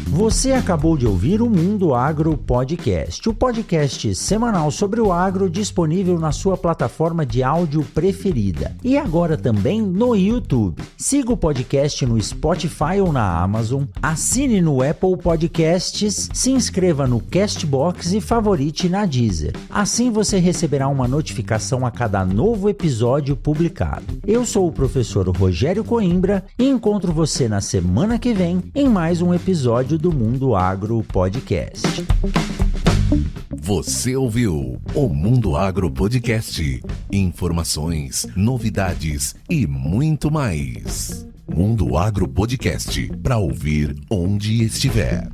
Você acabou de ouvir o Mundo Agro Podcast, o podcast semanal sobre o agro disponível na sua plataforma de áudio preferida e agora também no YouTube. Siga o podcast no Spotify ou na Amazon, assine no Apple Podcasts, se inscreva no Castbox e favorite na Deezer. Assim você receberá uma notificação a cada novo episódio publicado. Eu sou o professor Rogério Coimbra e encontro você na semana que vem em mais um episódio do Mundo Agro Podcast. Você ouviu o Mundo Agro Podcast. Informações, novidades e muito mais. Mundo Agro Podcast, para ouvir onde estiver.